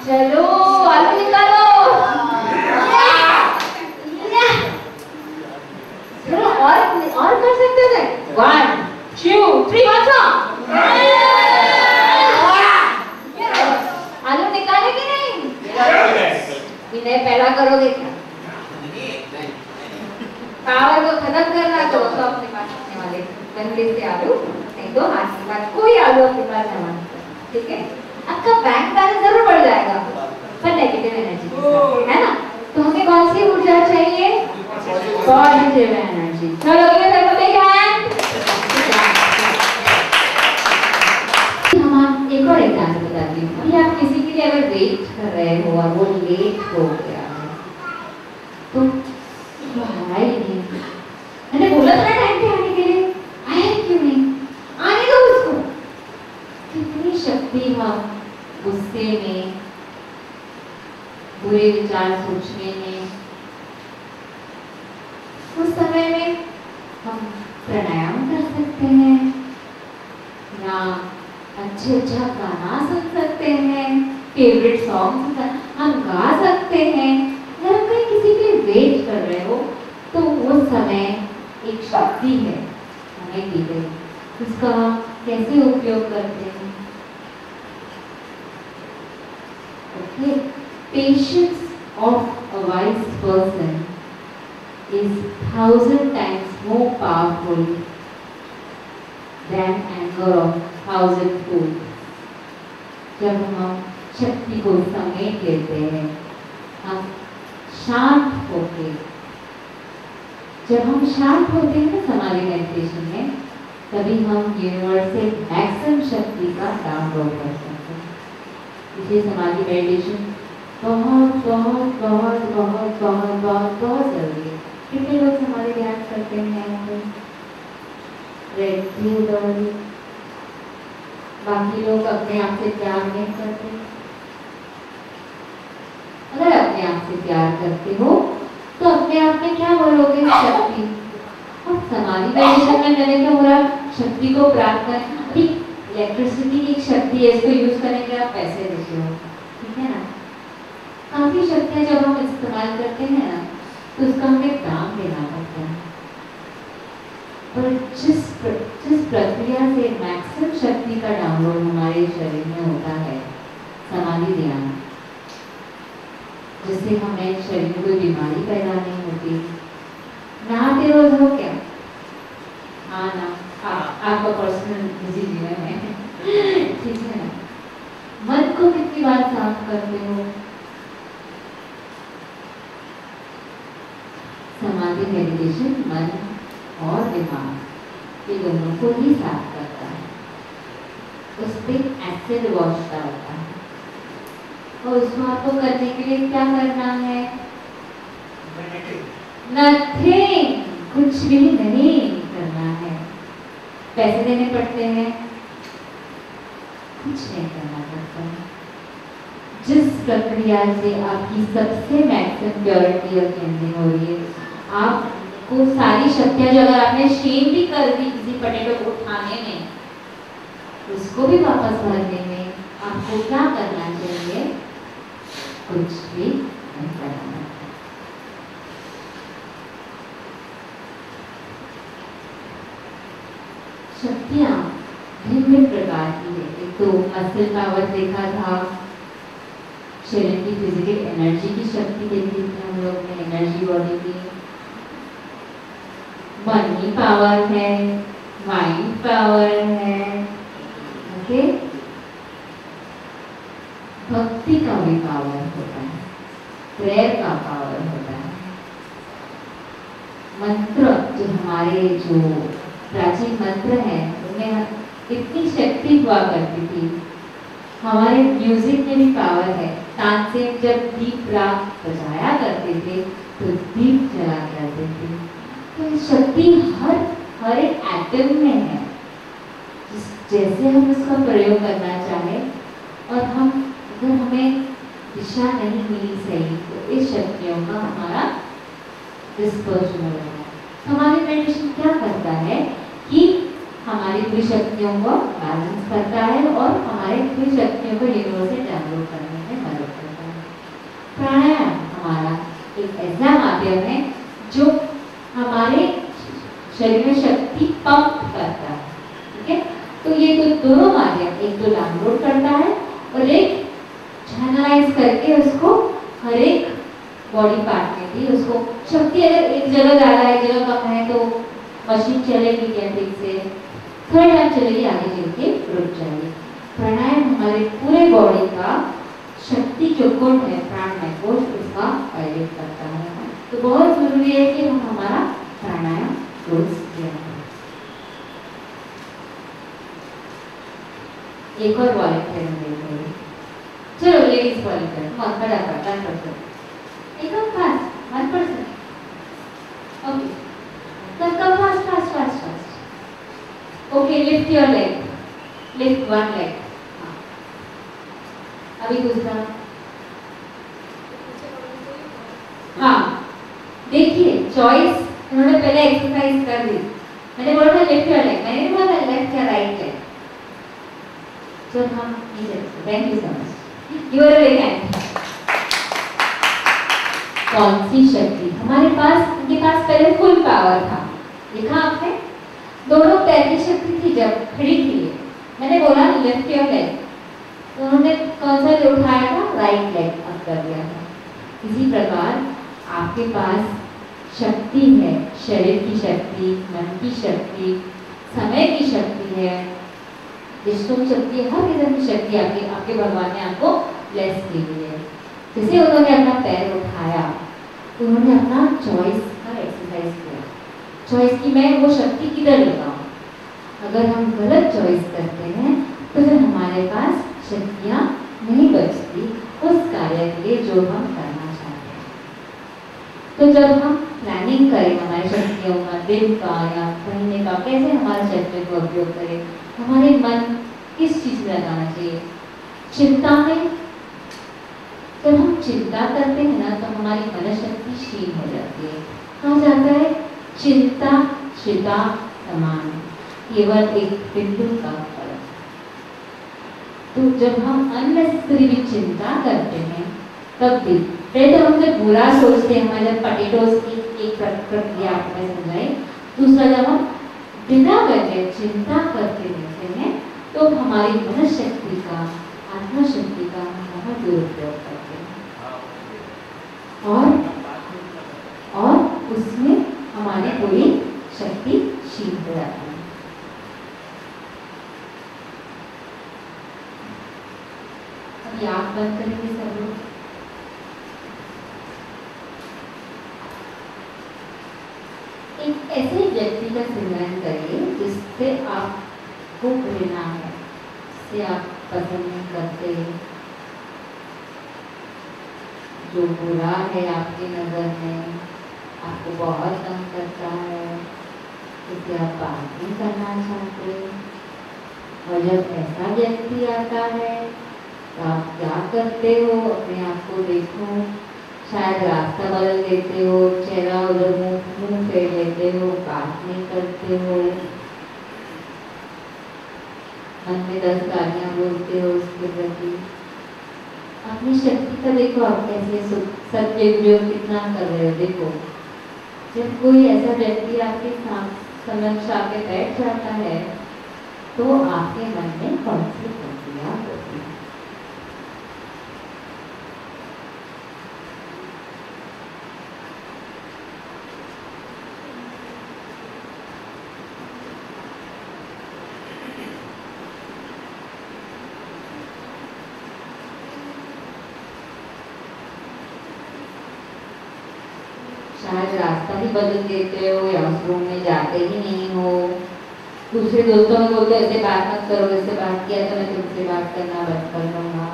A: चलो आलू निकालो। चलो और कर सकते थे। 1 2 3 आलू निकाले कि नहीं? इन्हें पहला करो, देखना पावर को खत्म करना तो अपने पास रखने वाले गंदे से आलू, नहीं तो हाथ के पास कोई आलू अपने पास जमा नहीं करना, ठीक है? आपका बैंक बैलेंस जरूर बढ़ जाएगा पर नेगेटिव एनर्जी, है ना? तो हमें कौन सी ऊर्जा चाहिए? Positive energy. चलो ये सबको बिग हैंड। हम एक और एग्जांपल बताती हूँ। अभी आप किसी के लिए अगर वेट कर रहे हो और वो लेट हो गया है तो आया ही नहीं, मैंने बोला था टाइम पे आने के लिए, आया क्यों नहीं? आने दो उसको। कितनी शक्ति हम गुस्से में, बुरे विचार सोचने में, उस समय में हम प्राणायाम कर सकते हैं या अच्छा गाना सुन सकते हैं, फेवरेट सॉन्ग हम गा सकते हैं। अगर हम कहीं किसी के लिए वेट कर रहे हो तो वो समय एक शक्ति है हमें दी गई, उसका कैसे उपयोग करते हैं? Okay, patience of a wise person is 1000 times more powerful than anger of 1000 fools. जब हम शक्ति को समेट लेते हैं, हम शांत होते, जब हम शांत होते हैं ना समाधि मेडिटेशन में, तभी हम यूनिवर्स से मैक्सिमम शक्ति का डाउनलोड कर सकते हैं। इसलिए समाधि मेडिटेशन बहुत बहुत बहुत बहुत बहुत बहुत बहुत जरूरी है। कितने लोग हमारे ध्यान करते हैं? बाकी लोग अपने आप से प्यार नहीं करते। अगर अपने आप से प्यार करते हो तो अपने आप में क्या बोलोगे? शक्ति। और समाधि मेडिटेशन में मैंने क्या बोला? शक्ति को प्राप्त कर। अभी इलेक्ट्रिसिटी की शक्ति है, इसको यूज करने के आप पैसे देते हो, ठीक है ना? काफी शक्तियाँ जब हम इस्तेमाल करते हैं ना तो उसका हमें दाम देना पड़ता है। पर जिस प्रक्रिया से मैक्सिमम शक्ति का डाउनलोड हमारे शरीर में होता है, समाधि ध्यान, जिससे हमें शरीर में कोई बीमारी पैदा नहीं होती। नहाते रोज हो क्या? हाँ ना, आपका पर्सनल बिजी जीवन है, ठीक है ना? मन को कितनी बार साफ करते हो? समाधि मेडिटेशन मन और दिमाग ये दोनों को ही साफ करता है, उस पर एसिड वॉश डालता है। और उस बात को करने के लिए क्या करना है? नथिंग, कुछ भी नहीं करना है। पैसे देने पड़ते हैं? कुछ नहीं करना पड़ता है। जिस प्रक्रिया से आपकी सबसे मैक्सिमम प्योरिटी और क्लींजिंग हो रही है, आपको सारी शक्तियाँ जो अगर आपने शेम भी कर दी किसी पोटैटो को उठाने में, उसको भी वापस भरने में आपको क्या करना चाहिए? कुछ भी नहीं करना। शक्तियाँ भिन्न भिन्न प्रकार की है। एक तो मसल पावर देखा था, शरीर की फिजिकल एनर्जी की शक्ति देखी थी हम लोग ने, एनर्जी बॉडी की। मनी पावर है, माइंड पावर है, ओके, भक्ति का भी पावर होता है, प्रेयर का पावर होता है, मंत्र जो हमारे जो प्राचीन मंत्र हैं उनमें इतनी शक्ति हुआ करती थी। हमारे म्यूजिक में भी पावर है। तानसेन जब दीप राग बजाया करते थे तो दीप जला करते थे। तो ये शक्ति हर एक एटम में है। जैसे हम उसका प्रयोग करना चाहें और हम अगर हमें दिशा नहीं मिली सही तो इस शक्तियों का हमारा डिस्पर्शन हो रहा है। हमारी मेडिटेशन क्या करता है कि हमारी पूरी शक्तियों को बैलेंस करता है और हमारे पूरी शक्तियों को यूनिवर्स से डाउनलोड करने में मदद करता है। प्राणायाम हमारा एक ऐसा माध्यम है जो हमारे शरीर में शक्ति पंप करता है, ठीक है। तो ये तो दोनों माध्यम, एक तो डाउनलोड करता है और एक चैनलाइज करके उसको हर एक बॉडी पार्ट में भी उसको शक्ति, अगर एक जगह ज़्यादा है एक जगह कम है तो मशीन चलेगी क्या ठीक से, थोड़ा टाइम चलेगी, आगे चल के रुक जाएगी। प्राणायाम हमारे पूरे बॉडी का शक्ति जो कुंड है प्राणमय कोश उसका आयोजित करता है। तो बहुत जरूरी है कि हम हमारा प्राणायाम रोज किया करें। एक और वॉलंटियर देखेंगे, चलो लेडीज वॉलंटियर बहुत बड़ा कर एकदम fast 1%, okay, come fast. Okay, lift your leg, lift one leg. अभी दूसरा, हाँ देखिए चॉइस उन्होंने पहले एक्सरसाइज कर दी। मैंने बोला था लिफ्ट योर लेग, मैंने बोला था लेफ्ट या राइट लेग। तो हम thank you so much, you are very kind. कौन सी शक्ति हमारे पास, उनके पास पहले फुल पावर था, देखा आपने, दोनों पैर की शक्ति थी जब खड़ी थी। मैंने बोला लिफ्ट योर लेग, तो उन्होंने कौन सा उठाया था, राइट लेग अप कर दिया था। इसी प्रकार आपके पास शक्ति है, शरीर की शक्ति, मन की शक्ति, समय की शक्ति है, विष्णु शक्ति, हर किस्म की शक्ति आपके भगवान ने आपको ब्लेस की हुई है। जैसे उन्होंने अपना पैर उठाया तो उन्होंने अपना चॉइस का एक्सरसाइज किया, चॉइस की मैं वो शक्ति किधर लगाऊं। अगर हम गलत चॉइस करते हैं तो फिर हमारे पास शक्तियाँ नहीं बचती उस कार्य के लिए जो हम करना चाहते हैं। तो जब हम प्लानिंग करें हमारी शक्तियों का, दिन का या महीने का, कैसे हमारे शक्तियों का उपयोग करें, हमारे मन किस चीज़ में लगाना चाहिए, चिंता में। जब हम चिंता करते हैं ना तो हमारी मनशक्ति क्षीण हो जाती है। कहा जाता है चिंता चिता समान, केवल एक बिंदु का फर्क। तो जब हम अननेसेसरी भी चिंता करते हैं तब भी, पहले तो हम जब बुरा सोचते हैं, हमारे पटेटोस की एक प्रक्रिया आपको मैं समझाई। दूसरा, जब हम बिना वजह चिंता करते रहते हैं तो हमारी मनशक्ति का, आत्मशक्ति का बहुत दुरुपयोग करते हैं और उसमें हमारी पूरी शक्ति क्षीण हो जाती है। अभी आँख बंद करेंगे सब लोग। एक ऐसे व्यक्ति का सिमरन करिए जिससे आपको प्रेरणा है, जिससे आप पसंद नहीं करते, जो बुरा है आपकी नज़र में, आपको बहुत तंग करता है, जिससे आप बात नहीं करना चाहते। और जब ऐसा व्यक्ति आता है तो आप क्या करते हो, अपने आप को देखो, शायद रास्ता बदल देते हो, चेहरा उधर मुंह फेर लेते हो, बात नहीं करते हो, मन में 10 गालियाँ बोलते हो उसके प्रति। अपनी शक्ति का देखो आप कैसे सत्य उपयोग कितना कर रहे हो। देखो जब कोई ऐसा व्यक्ति आपके समक्ष आके बैठ जाता है तो आपके मन में कौन सी प्रक्रिया होती है। रास्ता ही बदल देते हो या उस रूम में जाते ही नहीं हो, दूसरे दोस्तों में बोलते ऐसे बात मत करो, ऐसे बात किया तो मैं तुमसे बात करना बंद कर दूँगा,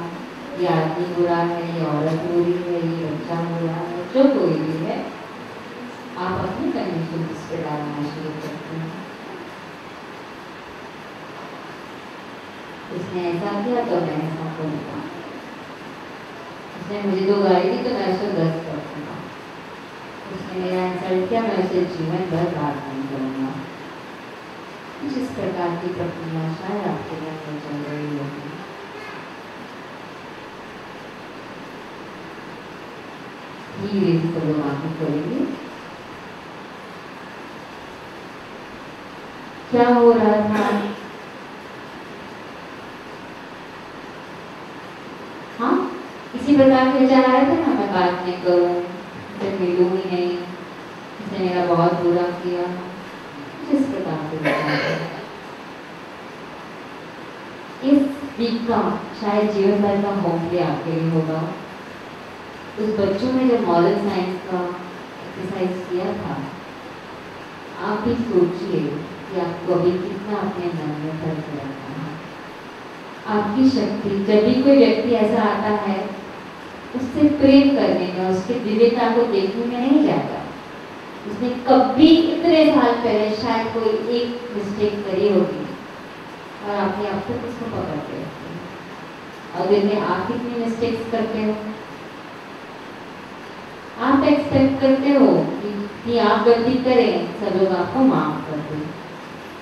A: ये आदमी बुरा है, ये औरत बुरी है, ये बच्चा बुरा है, जो कोई भी है, आप अपनी कंडीशन इस पर डालना शुरू करते हैं। उसने ऐसा किया तो मैं ऐसा करूँगा, उसने मुझे 2 गाली दी तो मैं उसको 10 कर दूँगा, उसने मेरा इंसल्ट किया मैं उसे जीवन भर बात नहीं करूँगा। जिस प्रकार की प्रक्रिया शायद आपके मन में चल रही होगी, धीरे से सब लोग आगे करेंगे। क्या हो रहा था? हाँ, इसी प्रकार के विचार आ रहे थे ना, मैं बात नहीं करूँ, फिर मिलूँ ही नहीं, इसने मेरा बहुत बुरा किया, जिस प्रकार के विचार। इस वीक का शायद जीवन भर का होमवर्क आपके लिए होगा। उस बच्चों ने जब मॉरल साइंस का एक्सरसाइज किया था, आप भी सोचिए कि आपको अभी कितना अपने मन में फर्क रखना है। आपकी शक्ति, जब भी कोई व्यक्ति ऐसा आता है, उससे प्रेम करने में, उसके दिव्यता को देखने में नहीं जाता। उसने कभी इतने साल पहले शायद कोई एक मिस्टेक करी होगी और आपने अब तक उसको पकड़ते रखते हैं। और दिन में आप कितनी मिस्टेक्स करते हो? आप एक्सपेक्ट करते हो कि आप गलती करें, सब लोग आपको माफ कर दें,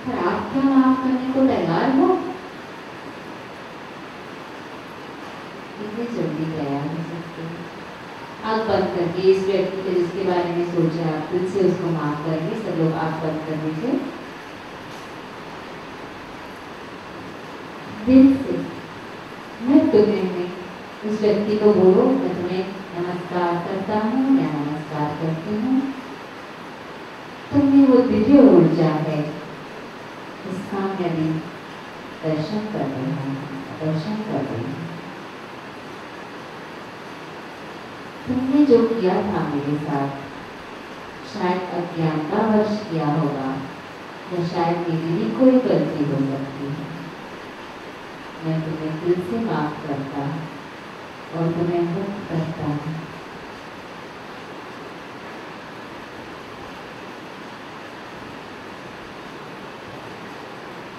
A: पर आप क्या माफ करने को तैयार हो? इतनी जल्दी तैयार हो सकते हैं? आप बंद करके इस व्यक्ति के जिसके बारे में सोचे आप फिर से उसको माफ करेंगे, सब लोग आप बंद कर दीजिए। दिल से मैं तुम्हें उस व्यक्ति को बोलो, मैं तुम्हें नमस्कार करता हूँ या नमस्कार करती हूँ। तुम्हें वो दिव्य ऊर्जा है, उसका मैं भी दर्शन कर रही हूँ, दर्शन कर रही हूँ। तुमने जो किया था मेरे साथ, शायद अज्ञानतावश किया होगा या शायद मेरी भी कोई गलती हो सकती है। मैं तुम्हें दिल से माफ करता और तुम्हें मुक्त करता हूँ।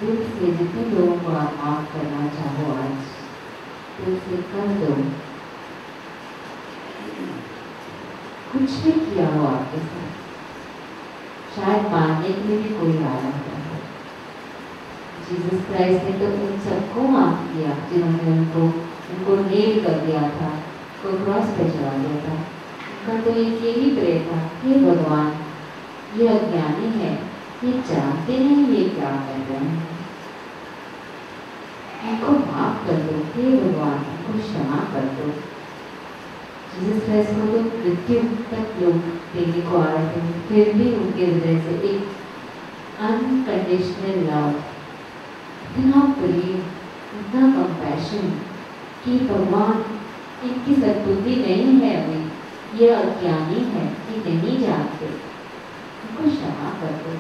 A: दिल से जितने लोगों को आप माफ करना चाहो आज दिल से कर दो। कुछ भी किया हो आपके साथ, शायद मानने के लिए भी कोई आ रहा है। जीसस क्राइस्ट ने तो उन सबको माफ किया जिन्होंने उनको नेल कर दिया था, को क्रॉस पे चढ़ा दिया था। उनका तो एक यही प्रे था, हे भगवान, ये अज्ञानी है, ये जानते नहीं ये क्या कर रहे हैं, इनको माफ कर दो, हे भगवान, इनको क्षमा कर दो। जीसस क्राइस्ट को तो मृत्यु तक लोग देने को आ रहे थे, फिर भी उनके हृदय से एक अनकंडीशनल लव, इतना प्रेम, इतना कंपैशन कि भगवान इनकी सद्बुद्धि नहीं है, अभी ये अज्ञानी है, ये नहीं जानते, इनको क्षमा कर दो।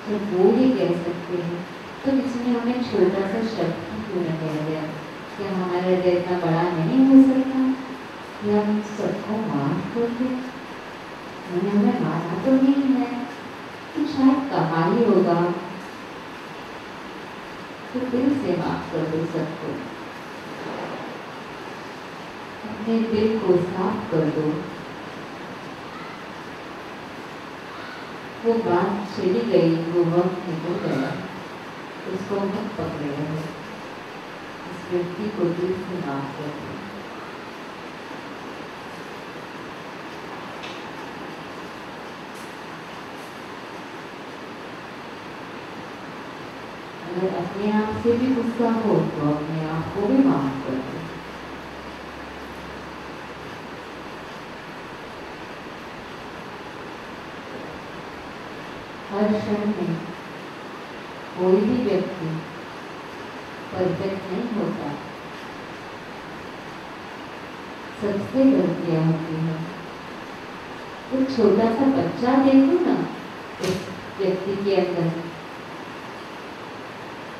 A: जब वो ये कह सकते हैं तो इसमें हमें छोटा सा शब्द क्यों न कह दिया? क्या हमारा हृदय इतना बड़ा नहीं हो सकता कि हम सबको माफ कर दें? मैंने हमें माना तो नहीं है, तो शायद कहा ही होगा, तो दिल से माफ कर दो सबको। अपने दिल को साफ कर दो। वो बात चली गई, वो वक्त निकल गया, उसको मत पकड़े रहो। इस व्यक्ति को दिल से माफ कर दो। अगर अपने आप से भी गुस्सा हो तो अपने आप को भी माफ कर दो। हर क्षण में कोई भी व्यक्ति परफेक्ट नहीं होता, सबसे गलतियां होती हैं। एक छोटा सा बच्चा देखो ना उस व्यक्ति के अंदर,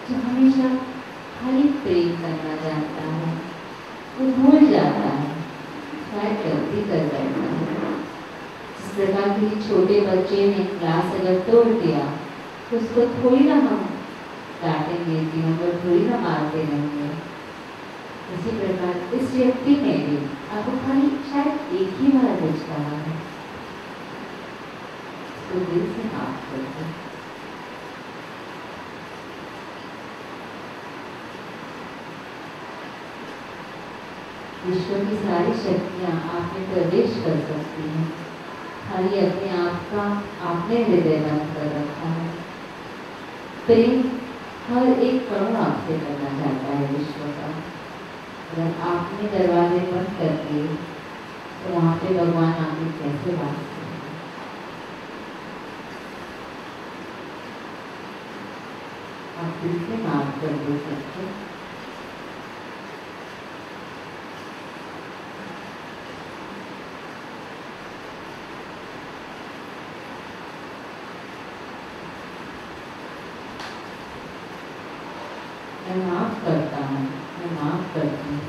A: जो हमेशा खाली प्रेम करना जानता है, वो भूल जाता है, शायद गलती कर बैठता है। जिस प्रकार के छोटे बच्चे ने ग्लास अगर तोड़ दिया तो उसको थोड़ी ना हम डांटेंगे, जीवन पर थोड़ी ना मारते रहेंगे। इसी प्रकार इस व्यक्ति ने भी आपको खाली शायद एक ही बार कुछ कहा है, तो दिल से माफ कर दो। विश्व की सारी शक्तियाँ आप में प्रवेश कर सकती हैं, खाली अपने आप का आपने हृदय बंद कर रखा है। प्रेम हर एक कण आपसे करना चाहता है विश्व का। अगर आपने दरवाजे बंद कर दिए तो वहाँ पे भगवान आके कैसे बात करेंगे? आप दिल से माफ कर दो सबको। मैं माफ करता हूँ, मैं माफ करती हूँ,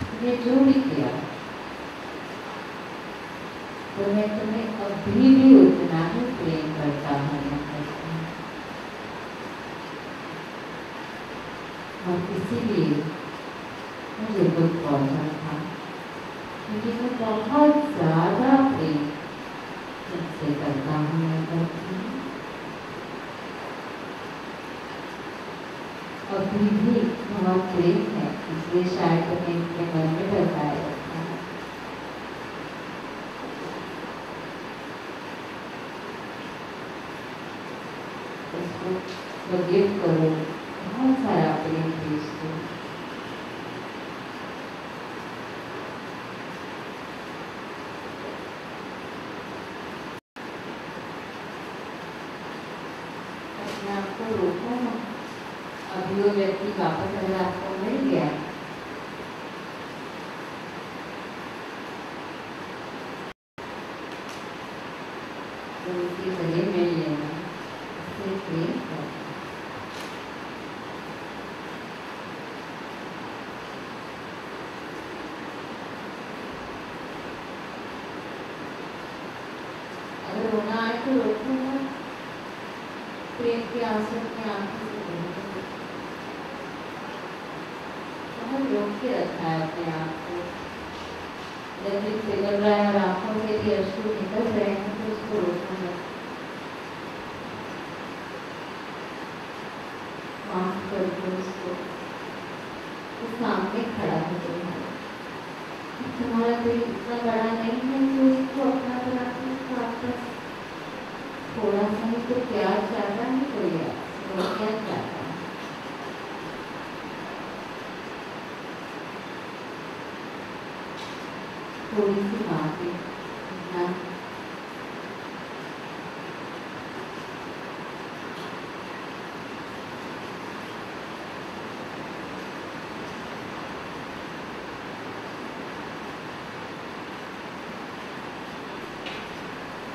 A: तुमने जो भी किया तो मैं तुम्हें अभी भी उतना ही प्रेम करता हूँ। और इसीलिए मुझे दुख पहुंचा था, क्योंकि मैं बहुत ज़्यादा प्रेम तुमसे करता हूँ, मैं करती हूँ। अभी भी बहुत प्रेम है, इसलिए शायद तुम्हें अपने मन में बसाए रखा है। उसको forgive करो, बहुत सारा प्रेम भेज दो। अपने आप को रोको ना। अभी वो व्यक्ति वापस अगर आपको मिल गया तो उसके गले मिल लेना, उससे प्रेम करना। अगर रोना आए तो रोको ना, प्रेम के आंसू अपने आंखों से बहुत रोक के रखा है अपने आप को। जब भी पिघल रहा है और आंखों से भी अश्रु निकल रहे हैं तो उसको रोकना है। माफ कर दो उसको, तो सामने खड़ा हो जाए। तुम्हारा दिल इतना बड़ा नहीं है कि उसको अपना बना के उसको आपस थोड़ा सा ही तो प्यार चाहता है, कोई क्या चाहता है। थोड़ी सी माफी ना,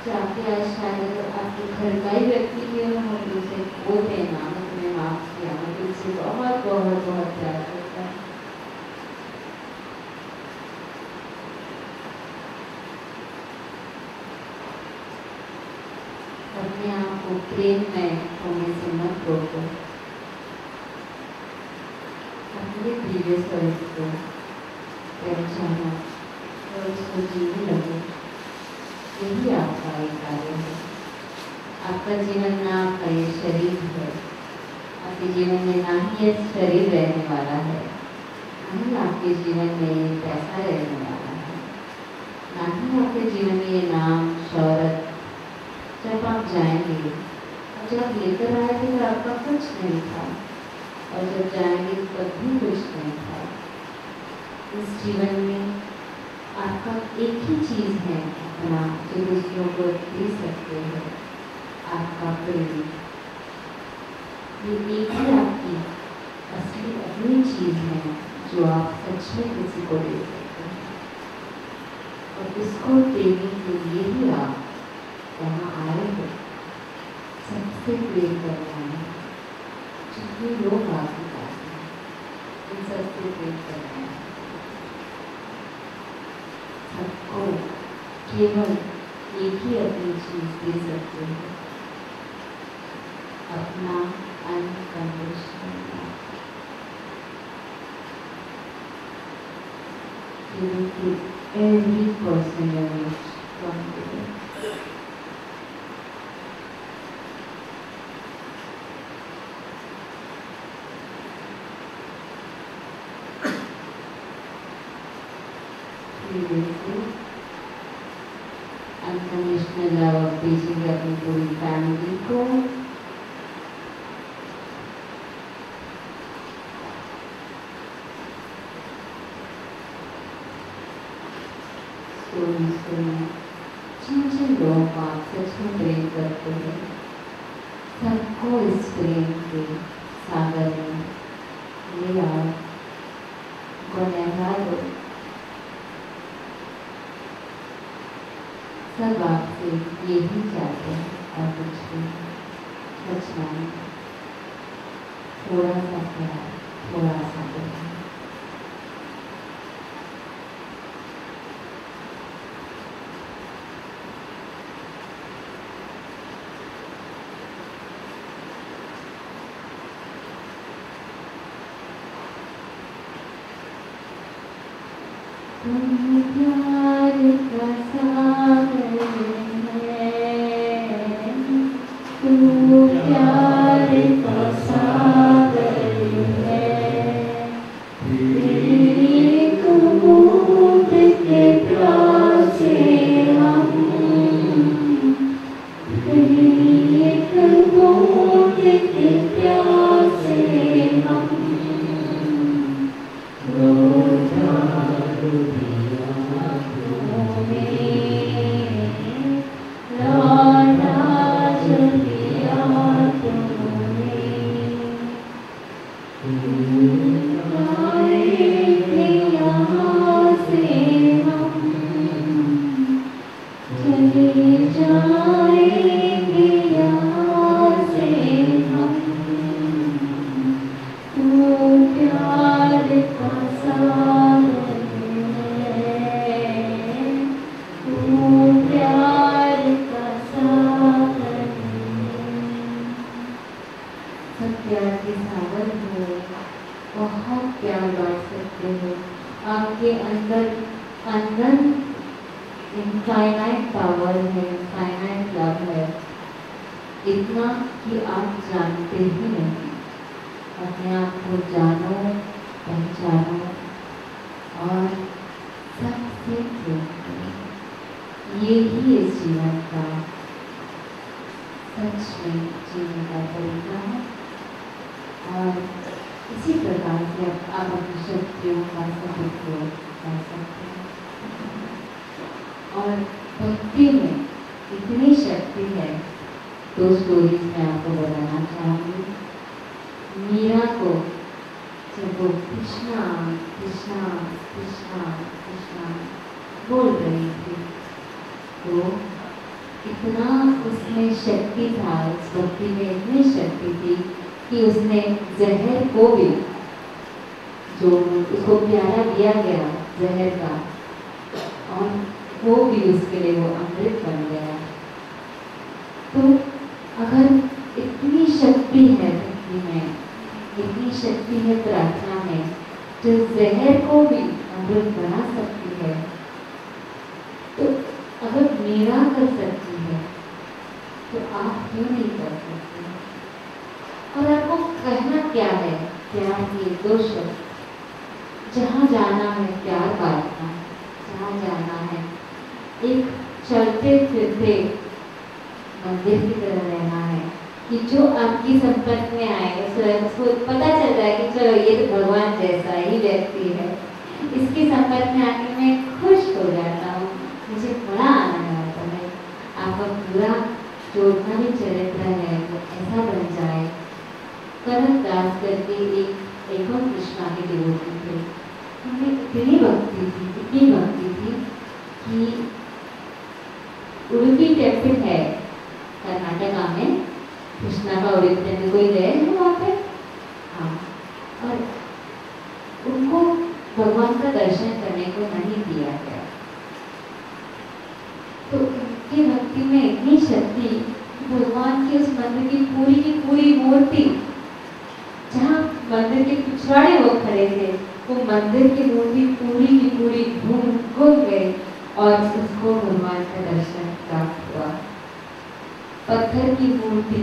A: जाके आज शायद आपके घर का ही व्यक्ति क्यों ना हो, उसे वो देना मैं तुम्हें माफ किया, मैं तुमसे बहुत बहुत बहुत प्यार करता हूँ। अपने आप को प्रेम में होने से मत रोको। अपने प्रीवियस वर्ष को पहचानो और उसको जीने लगे, यही आपका एक कार्य है। आपका जीवन ना आपका ये शरीर है, आपके जीवन में ना ही ये शरीर रहने वाला है, ना ही आपके जीवन में ये पैसा रहने वाला है, ना ही आपके जीवन में ये नाम शौहरत। जब आप जाएंगे और जब लेकर आए थे तो आपका कुछ नहीं था, और जब जाएंगे तब भी कुछ नहीं था। इस जीवन में आपका एक ही चीज़ है अपना, जो दूसरों को दे सकते हैं, आपका प्रेम। ये एक ही आपकी असली अपनी चीज़ है जो आप सच में किसी को दे सकते हैं। और इसको ट्रेनिंग के लिए ही आप यहाँ आए हो, सबसे प्रेम करना है। जितने लोग आपके पास हैं इन सबसे प्रेम करना है। सबको केवल एक ही अपनी चीज दे सकते हैं, अपना unconditional love. Giving to every person you meet from today. Previously, unconditional love of teaching अपनी पूरी फैमिली को, जिन जिन लोगों को आप सच में प्रेम करते हैं, सबको इस प्रेम के सागर में ले आओ, उनको नहला दो। सब आपसे यही चाहते हैं और कुछ भी सच माने, थोड़ा सा प्यार, थोड़ा सा प्यार। तुम प्यार का सागर है, तू प्यार का सागर है, तेरी बूंद के प्यासे हम, तेरी बूंद के प्यासे हम, इतना कि आप जानते ही नहीं। अपने आप को जानो, पहचानो और सबसे प्रेम करो। ये ही इस जीवन का सच में जीने का तरीका है। और इसी प्रकार से आप अपनी शक्तियों का सदुपयोग कर सकते हैं। और भक्ति में इतनी शक्ति है, दो स्टोरीज मैं आपको बताना चाहूँगी। मीरा को जब वो कृष्णा कृष्णा कृष्णा कृष्णा बोल रही थी, तो इतना उसमें शक्ति था, उस भक्ति में इतनी शक्ति थी कि उसने जहर को भी, जो उसको प्याला दिया गया जहर का, और वो भी उसके लिए वो अमृत बन गया। तो अगर इतनी शक्ति है भक्ति में, इतनी शक्ति है प्रार्थना में, जो जहर को भी अमृत बना सकती है, तो अगर मीरा कर सकती है तो आप क्यों नहीं कर सकते? और आपको कहना क्या है? प्यार के दो शब्द, जहाँ जाना है प्यार बांटना, जहाँ जाना है एक चलते फिरते मंदिर की तरह रहना है कि जो आपकी संपर्क में आए उसको पता चल रहा है कि चलो ये तो भगवान जैसा ही व्यक्ति है, इसके संपर्क में आके मैं खुश हो जाता हूँ, मुझे बड़ा आनंद आता है। आपका पूरा जोड़ना भी चरित्र है वो ऐसा बन जाए। कनक दास करके एक और कृष्णा के डिवोटी थे, उनमें इतनी भक्ति थी, इतनी भक्ति थी कि उडुपी टेम्पल है कर्नाटका में, कृष्णा का उडुपी टेम्पल, कोई गए हैं वहाँ पे? हाँ, और उनको भगवान का दर्शन करने को नहीं दिया गया। तो उनकी भक्ति में इतनी शक्ति, भगवान की उस मंदिर की पूरी मूर्ति, जहाँ मंदिर के पिछवाड़े वो खड़े थे, वो मंदिर की मूर्ति पूरी की पूरी घूम गई और उसको भगवान का दर्शन प्राप्त हुआ। पत्थर की मूर्ति,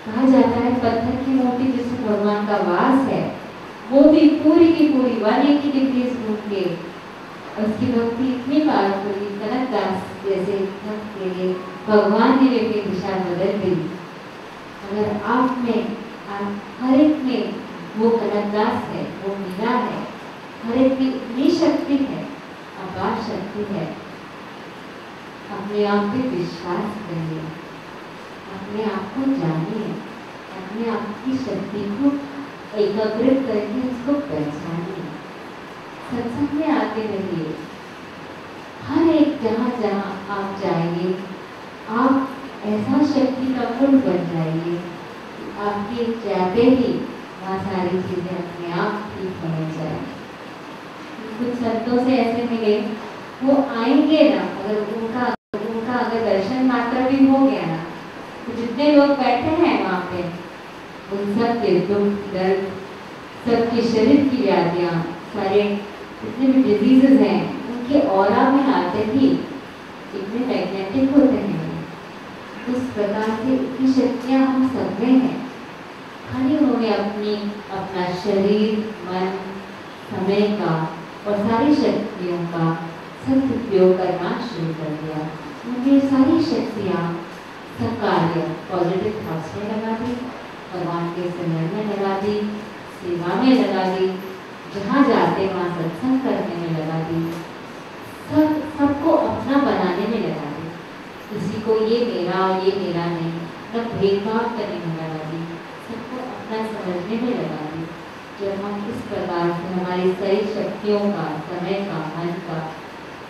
A: कहा जाता है पत्थर की मूर्ति जिसमें भगवान का वास है, वो भी पूरी की पूरी 180 डिग्री घूम के, उसकी भक्ति इतनी पावरफुल, कनक दास जैसे भक्त के लिए भगवान ने भी अपनी दिशा बदल दी। अगर आप में, हर एक में वो कनक दास है, वो मीरा है, हर एक में इतनी शक्ति है, अपार शक्ति है। अपने आप पे विश्वास करिए, अपने आप को जानिए, अपने आप की शक्ति को एकाग्रित करके उसको पहचानिए, सत्संग में आते रहिए। हर एक जहाँ जहाँ आप जाएंगे, आप ऐसा शक्ति का कुंड बन जाएंगे, आपकी जाते ही वहाँ सारी चीजें अपने आप ठीक होने जाए। कुछ संतों से ऐसे मिले, वो आएंगे ना, अगर उनका अगर दर्शन मात्र भी हो गया ना, तो जितने लोग बैठे हैं वहाँ पे, उन सब के दुख दर्द, सबके शरीर की व्याधियाँ, सारे जितने भी डिजीजेस हैं, उनके ऑरा में आते ही इतने मैग्नेटिक होते हैं। उस प्रकार से इतनी शक्तियाँ हम सब में हैं, खाली उन्होंने अपना शरीर, मन, समय का और सारी शक्तियों का सदुपयोग करना शुरू कर दिया। उनकी सारी शक्तियाँ सकार्य पॉजिटिव थॉट्स में लगा दी, भगवान के सिमरन में लगा दी, सेवा में लगा दी, जहाँ जाते वहाँ सत्संग करने में लगा दी, सबको अपना बनाने में लगा दी। किसी को ये मेरा नहीं, न भेदभाव करने में लगा दी, सबको अपना समझने में लगा दी। जब हम इस प्रकार से हमारी सारी शक्तियों का, समय का, मन का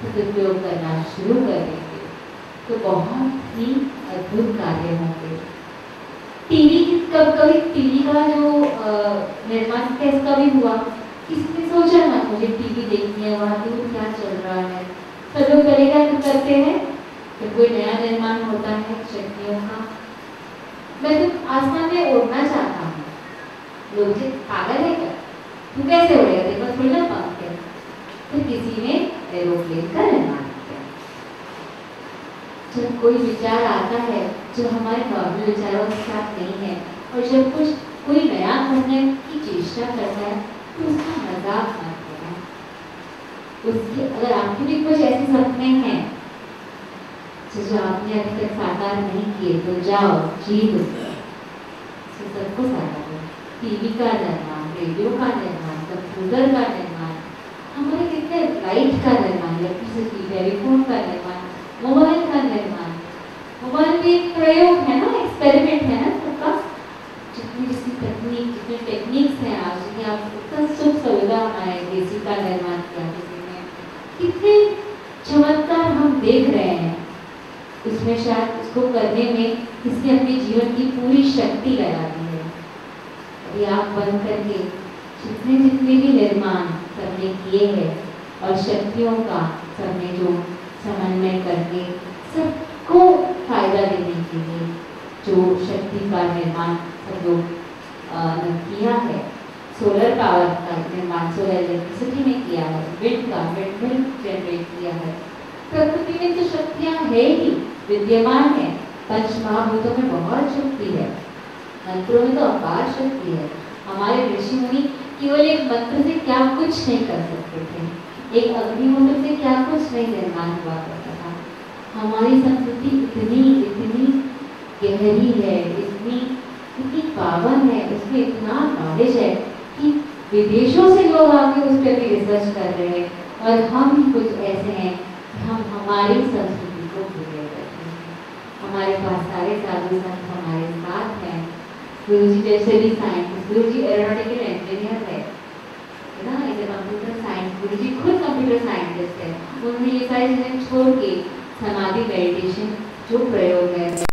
A: सदुपयोग करना शुरू कर देंगे, तो बहुत ही अद्भुत कार्य होंगे। कभी टीवी का जो निर्माण कैसा भी हुआ, किसी ने सोचा ना मुझे टीवी देखनी है, वहाँ दूर क्या चल रहा है, सब लोग करेगा तो करते हैं, फिर कोई नया निर्माण होता है शक्तियों का। मैं तो आसमान में उड़ना चाहता हूँ, लोग जी पागल है क्या, तू कैसे उड़ेगा, तेरे पास थोड़ी ना पंख है। फिर किसी ने एरोप्लेन का निर्माण किया। जब कोई विचार आता है जो हमारे नॉर्मल विचारों के साथ नहीं है, और जब कोई नया करने की चेष्टा करता है, तो उसका मजाक मत करना। उसके अगर आपके भी कुछ ऐसे सपने हैं जो आपने अभी तक साकार नहीं किए, तो जाओ जी सबको साकार करो। टीवी का निर्माण, रेडियो का निर्माण, कंप्यूटर का निर्माण, हमारे कितने लाइट का निर्माण, इलेक्ट्रिसिटी, टेलीफोन का निर्माण, मोबाइल का निर्माण। मोबाइल भी एक प्रयोग है ना, एक्सपेरिमेंट है ना सबका। जितनी टेक्निक्स हैं आज, जितनी आप इतना सुख सुविधा बनाए, देसी का निर्माण किया किसी ने, कितने चमत्कार हम देख रहे हैं। इसमें शायद उसको करने में किसने अपने जीवन की पूरी शक्ति लगा दी है। अभी आप बंद करके जितने भी निर्माण सबने किए हैं, और शक्तियों का सबने जो समन्वय करके सबको फायदा देने के लिए जो शक्ति का निर्माण सब लोग किया है। सोलर पावर का निर्माण, सोलर इलेक्ट्रिसिटी में किया है, विंड का विंड जनरेट किया है। प्रकृति में तो शक्तियाँ है ही, विद्यमान है। पंच महाभूतों में बहुत शक्ति है, मंत्रों में तो अपार शक्ति है। हमारे ऋषि मुनि केवल एक मंत्र से क्या कुछ नहीं कर सकते थे, एक अग्निहोत्र से क्या कुछ नहीं निर्माण हुआ करता था। हमारी संस्कृति इतनी गहरी है, इतनी पावन है, उसमें इतना नॉलेज है कि विदेशों से लोग आके उस पर भी रिसर्च कर रहे हैं, और हम ही कुछ ऐसे हैं कि हम हमारी संस्कृति को भूले रहते हैं। हमारे पास सारे साधु संत हमारे साथ हैं। गुरु जी जैसे भी साइंटिस्ट, गुरु जी एरोनॉटिकल इंजीनियर है ना, इसे कंप्यूटर साइंस गुरुजी खुद कंप्यूटर साइंटिस्ट है, उन्होंने ये सारी चीज़ें छोड़ के समाधि मेडिटेशन जो प्रयोग है 10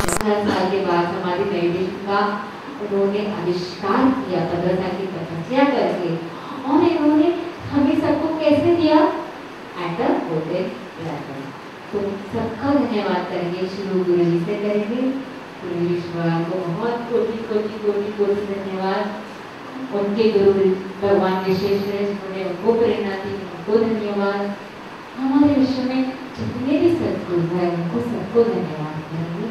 A: साल के बाद समाधि मेडिटेशन का उन्होंने आविष्कार किया 15 साल की तपस्या करके, और इन्होंने हमें सबको कैसे दिया एट अ वोल्टेज लेवल। तो सबका धन्यवाद करेंगे, शुरू गुरु जी से करेंगे। गुरु ईश्वर को बहुत कोटि कोटि कोटि कोटि धन्यवाद। उनके गुरु भगवान विश्वेश्वर उन्होंने उनको प्रेरणा दी, उनको धन्यवाद। हमारे विश्व में जितने भी सदगुरु हैं उनको सबको धन्यवाद करेंगे।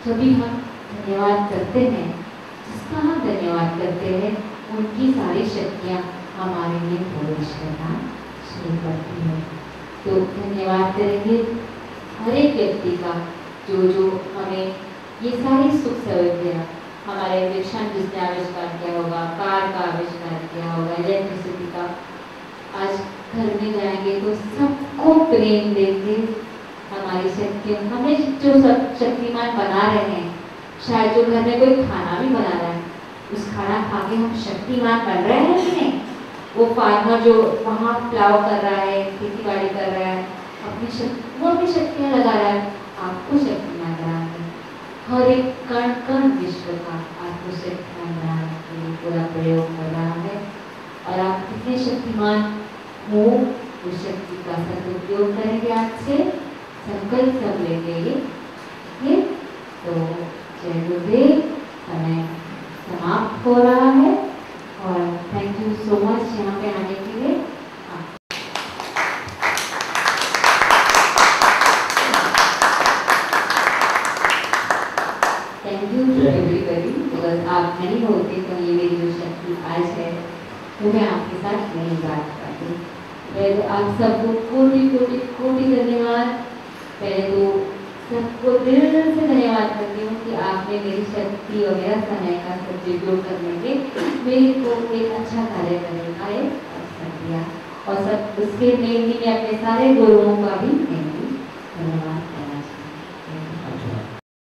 A: जब भी हम धन्यवाद करते हैं, जिसका हम धन्यवाद करते हैं, उनकी सारी शक्तियाँ हमारे लिए प्रवेश करना शुरू करती है। तो धन्यवाद करेंगे हर एक व्यक्ति का जो हमें ये सारी सुख सुविधाएं, हमारे वृक्षांत जिसने आविष्कार किया होगा, कार का आविष्कार किया होगा, इलेक्ट्रिसिटी का, आज घर में जाएंगे तो सबको प्रेम देंगे। हमारी शक्तियों, हमें जो सब शक्तिमान बना रहे हैं, शायद जो घर में कोई खाना भी बना रहा है, उस खाना खा के हम शक्तिमान बन रहे हैं कि नहीं? वो फार्मर जो वहाँ प्लाव कर रहा है, खेती बाड़ी कर रहा है, वो अपनी शक्तियाँ लगा रहा है, आपको शक्तिमान बनाने, हर एक कण कण विश्व का आपको शक्तिमान बनाने के लिए पूरा प्रयोग कर रहा है। और आप कितने शक्तिमान हो, उस शक्ति का सदुपयोग करेंगे। आज से संकल्प सब लेंगे ये। तो जय गुरुदेव, समय समाप्त हो रहा है और थैंक यू सो मच यहाँ पे आने के लिए। Thank you to everybody, because आप नहीं होते तो ये मेरी जो शक्ति आज है वो मैं आपके साथ नहीं बात करती। पहले आप सबको कोटि कोटि कोटि धन्यवाद। पहले तो सबको दिल से धन्यवाद करती हूँ कि आपने मेरी शक्ति और मेरा समय का सदुपयोग करने के मेरे को एक अच्छा कार्य करने का एक अवसर दिया। और सब उसके मेनली मैं अपने सारे गुरुओं का भी धन्यवाद।